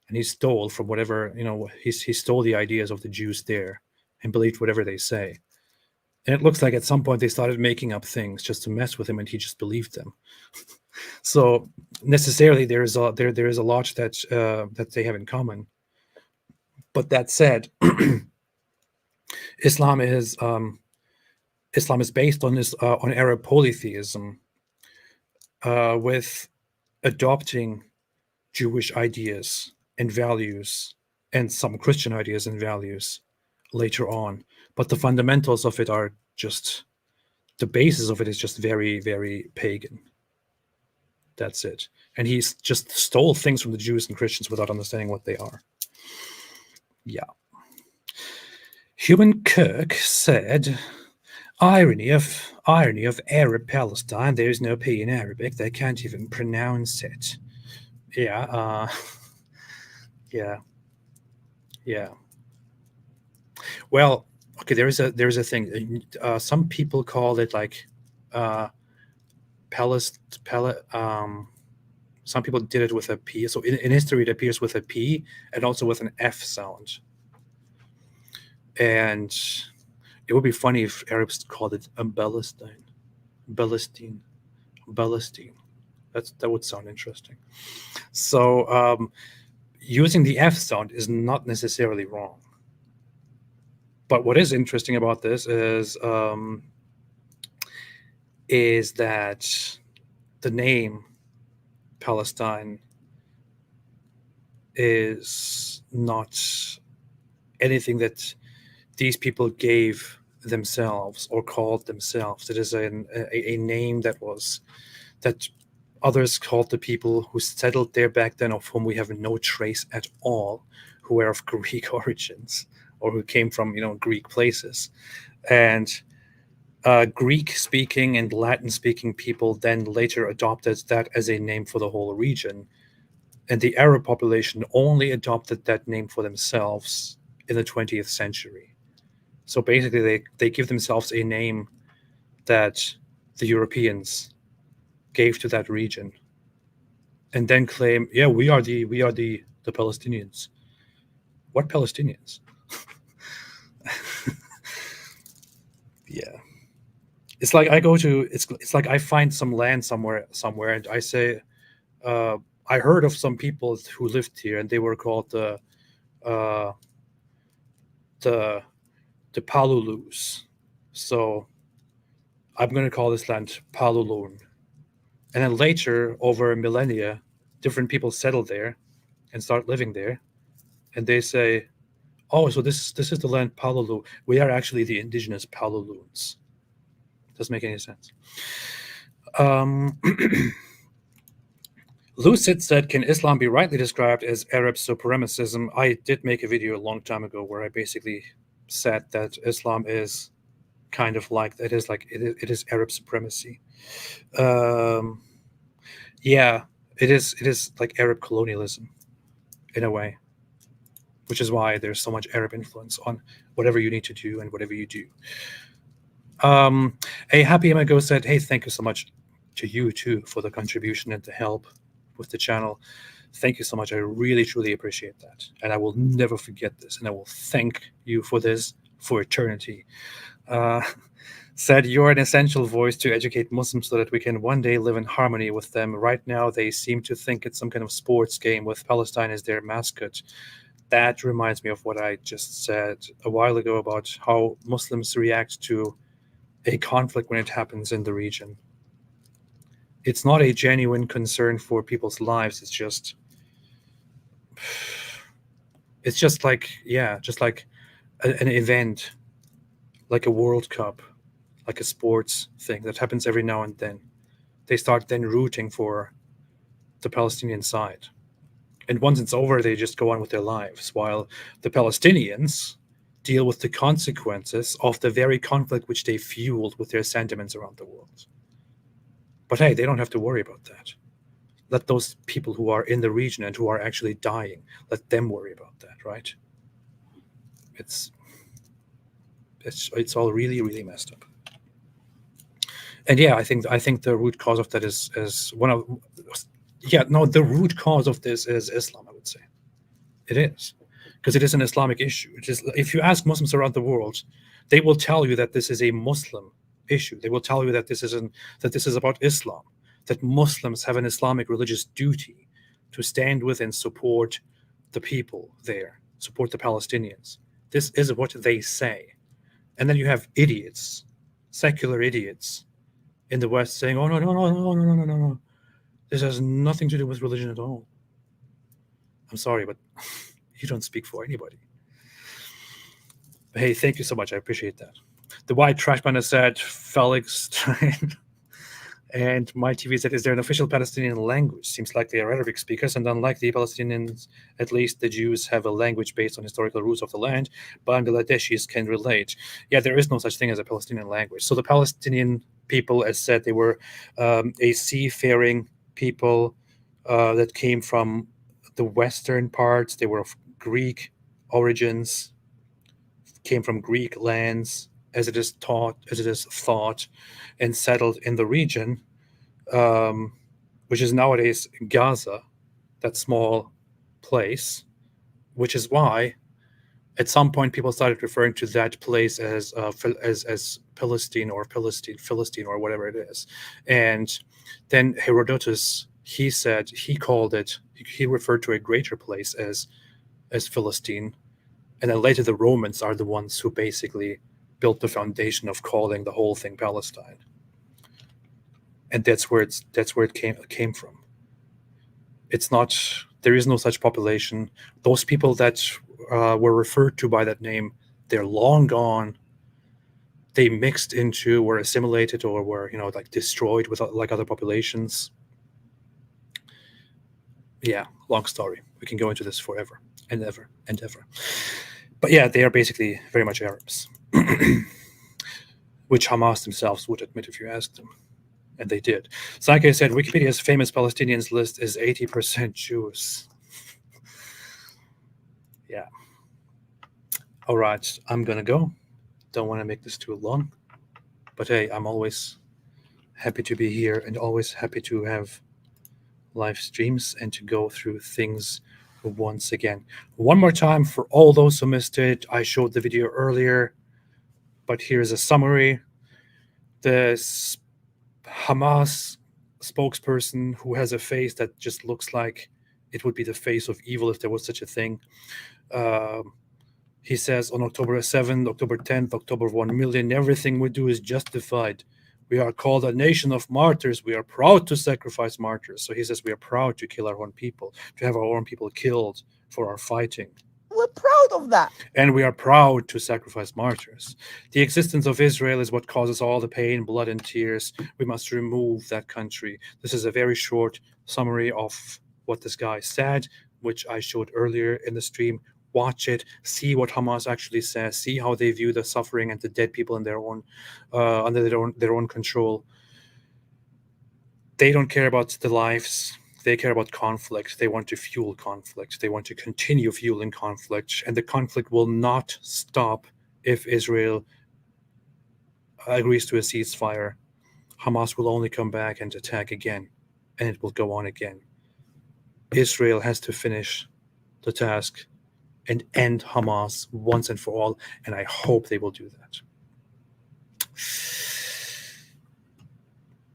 and he stole from whatever, he stole the ideas of the Jews there and believed whatever they say. And it looks like at some point they started making up things just to mess with him, and he just believed them. So necessarily there is a lot that they have in common. But that said, Islam is based on Arab polytheism, with adopting Jewish ideas and values and some Christian ideas and values later on. But the fundamentals of it are just, the basis of it is just very, very pagan. That's it. And he's just stole things from the Jews and Christians without understanding what they are. Yeah. Human Kirk said, irony of Arab Palestine, there is no P in Arabic, they can't even pronounce it. Yeah, yeah. Well, okay, there is a thing. Some people call it like some people did it with a P. So in history, it appears with a P and also with an F sound. And it would be funny if Arabs called it Palestine. That would sound interesting. So using the F sound is not necessarily wrong. But what is interesting about this is that the name Palestine is not anything that these people gave themselves or called themselves. It is a name that others called the people who settled there back then, of whom we have no trace at all, who were of Greek origins or who came from Greek places. And Greek-speaking and Latin-speaking people then later adopted that as a name for the whole region. And the Arab population only adopted that name for themselves in the 20th century. So basically, they give themselves a name that the Europeans gave to that region, and then claim, yeah, we are the Palestinians. What Palestinians? Yeah. It's like I go to, it's like I find some land somewhere, and I say, I heard of some people who lived here, and they were called the Palulus. So I'm going to call this land Palulun. And then later, over millennia, different people settle there and start living there, and they say, "Oh, so this is the land Palulu. We are actually the indigenous Paluluns." Doesn't make any sense. Lucid said, "Can Islam be rightly described as Arab supremacism?" I did make a video a long time ago where I basically said that Islam is kind of like it is Arab supremacy. Yeah, it is like Arab colonialism in a way, which is why there's so much Arab influence on whatever you need to do and whatever you do. A Happy Amigo said, "Hey, thank you so much to you too for the contribution and the help with the channel. Thank you so much. I really, truly appreciate that. And I will never forget this. And I will thank you for this for eternity." Said, "You're an essential voice to educate Muslims so that we can one day live in harmony with them. Right now, they seem to think it's some kind of sports game with Palestine as their mascot." That reminds me of what I just said a while ago about how Muslims react to a conflict when it happens in the region. It's not a genuine concern for people's lives. It's just like, yeah, just like an event, like a World Cup, like a sports thing that happens every now and then. They start then rooting for the Palestinian side. And once it's over, they just go on with their lives, while the Palestinians deal with the consequences of the very conflict which they fueled with their sentiments around the world. But hey, they don't have to worry about that. Let those people who are in the region and who are actually dying, let them worry about that, right? It's all really, really messed up. And yeah, I think the root cause of that is one of the root cause of this is Islam, I would say. It is, because it is an Islamic issue. It is, if you ask Muslims around the world, they will tell you that this is a Muslim issue. They will tell you that this is about Islam, that Muslims have an Islamic religious duty to stand with and support the people there, support the Palestinians. This is what they say. And then you have idiots, secular idiots in the West saying, "Oh, no. This has nothing to do with religion at all." I'm sorry, but you don't speak for anybody. But hey, thank you so much. I appreciate that. The White Trash Panda said, Felix and my TV said, "Is there an official Palestinian language? Seems like they are Arabic speakers, and unlike the Palestinians, at least the Jews have a language based on historical roots of the land. Bangladeshis can relate." Yeah, there is no such thing as a Palestinian language. So the Palestinian people, as said, they were a seafaring people that came from the western parts. They were of Greek origins, came from Greek lands, as it is thought, and settled in the region, which is nowadays Gaza, that small place, which is why at some point people started referring to that place as Philistine or whatever it is. And then Herodotus, he referred to a greater place as Philistine. And then later the Romans are the ones who basically built the foundation of calling the whole thing Palestine. And that's where it came from. It's not, there is no such population. Those people that were referred to by that name, they're long gone. They mixed into, were assimilated, or were, like destroyed with like other populations. Yeah, long story. We can go into this forever and ever and ever. But yeah, they are basically very much Arabs, which Hamas themselves would admit if you asked them. And they did. Like I said, Wikipedia's famous Palestinians list is 80% Jews. Yeah. All right, I'm going to go. Don't want to make this too long. But hey, I'm always happy to be here and always happy to have live streams and to go through things once again. One more time for all those who missed it, I showed the video earlier, but here's a summary. the Hamas spokesperson who has a face that just looks like it would be the face of evil if there was such a thing. He says on October 7th, October 10th, October 1 million, everything we do is justified. We are called a nation of martyrs. We are proud to sacrifice martyrs. So he says we are proud to kill our own people, to have our own people killed for our fighting. We're proud of that. And we are proud to sacrifice martyrs. The existence of Israel is what causes all the pain, blood, and tears. We must remove that country. This is a very short summary of what this guy said, which I showed earlier in the stream. Watch it, see what Hamas actually says, see how they view the suffering and the dead people in their own, under their own control. They don't care about the lives. They care about conflict. They want to fuel conflict. They want to continue fueling conflict. And the conflict will not stop if Israel agrees to a ceasefire. Hamas will only come back and attack again, and it will go on again. Israel has to finish the task and end Hamas once and for all, and I hope they will do that.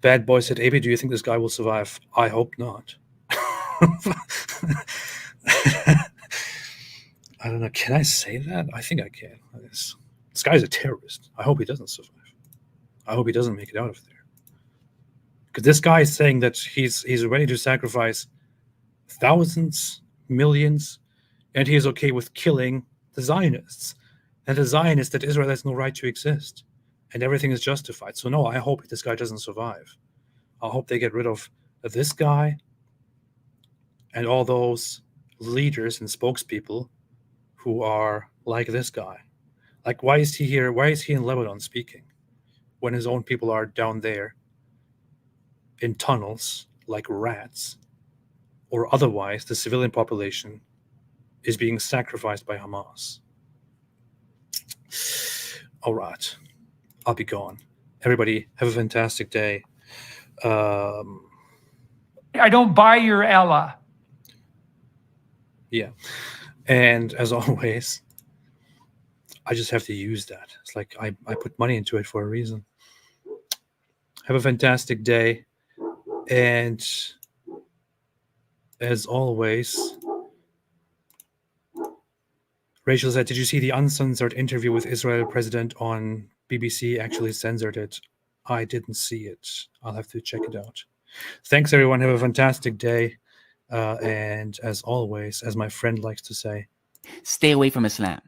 Bad Boy said, AB, do you think this guy will survive? I hope not. I don't know. Can I say that? I think I can. This guy's a terrorist. I hope he doesn't survive. I hope he doesn't make it out of there. Because this guy is saying that he's ready to sacrifice thousands, millions, and he is okay with killing the Zionists. And the Zionists, that Israel has no right to exist. And everything is justified. So no, I hope this guy doesn't survive. I hope they get rid of this guy and all those leaders and spokespeople who are like this guy. Like, why is he here? Why is he in Lebanon speaking when his own people are down there in tunnels like rats? Or otherwise, the civilian population is being sacrificed by Hamas. All right. I'll be gone. Everybody, have a fantastic day. I don't buy your Ella. Yeah. And as always, I just have to use that. It's like I put money into it for a reason. Have a fantastic day. And as always, Rachel said, did you see the uncensored interview with Israel president on BBC? Actually censored it. I didn't see it. I'll have to check it out. Thanks, everyone. Have a fantastic day. And as always, as my friend likes to say, stay away from Islam.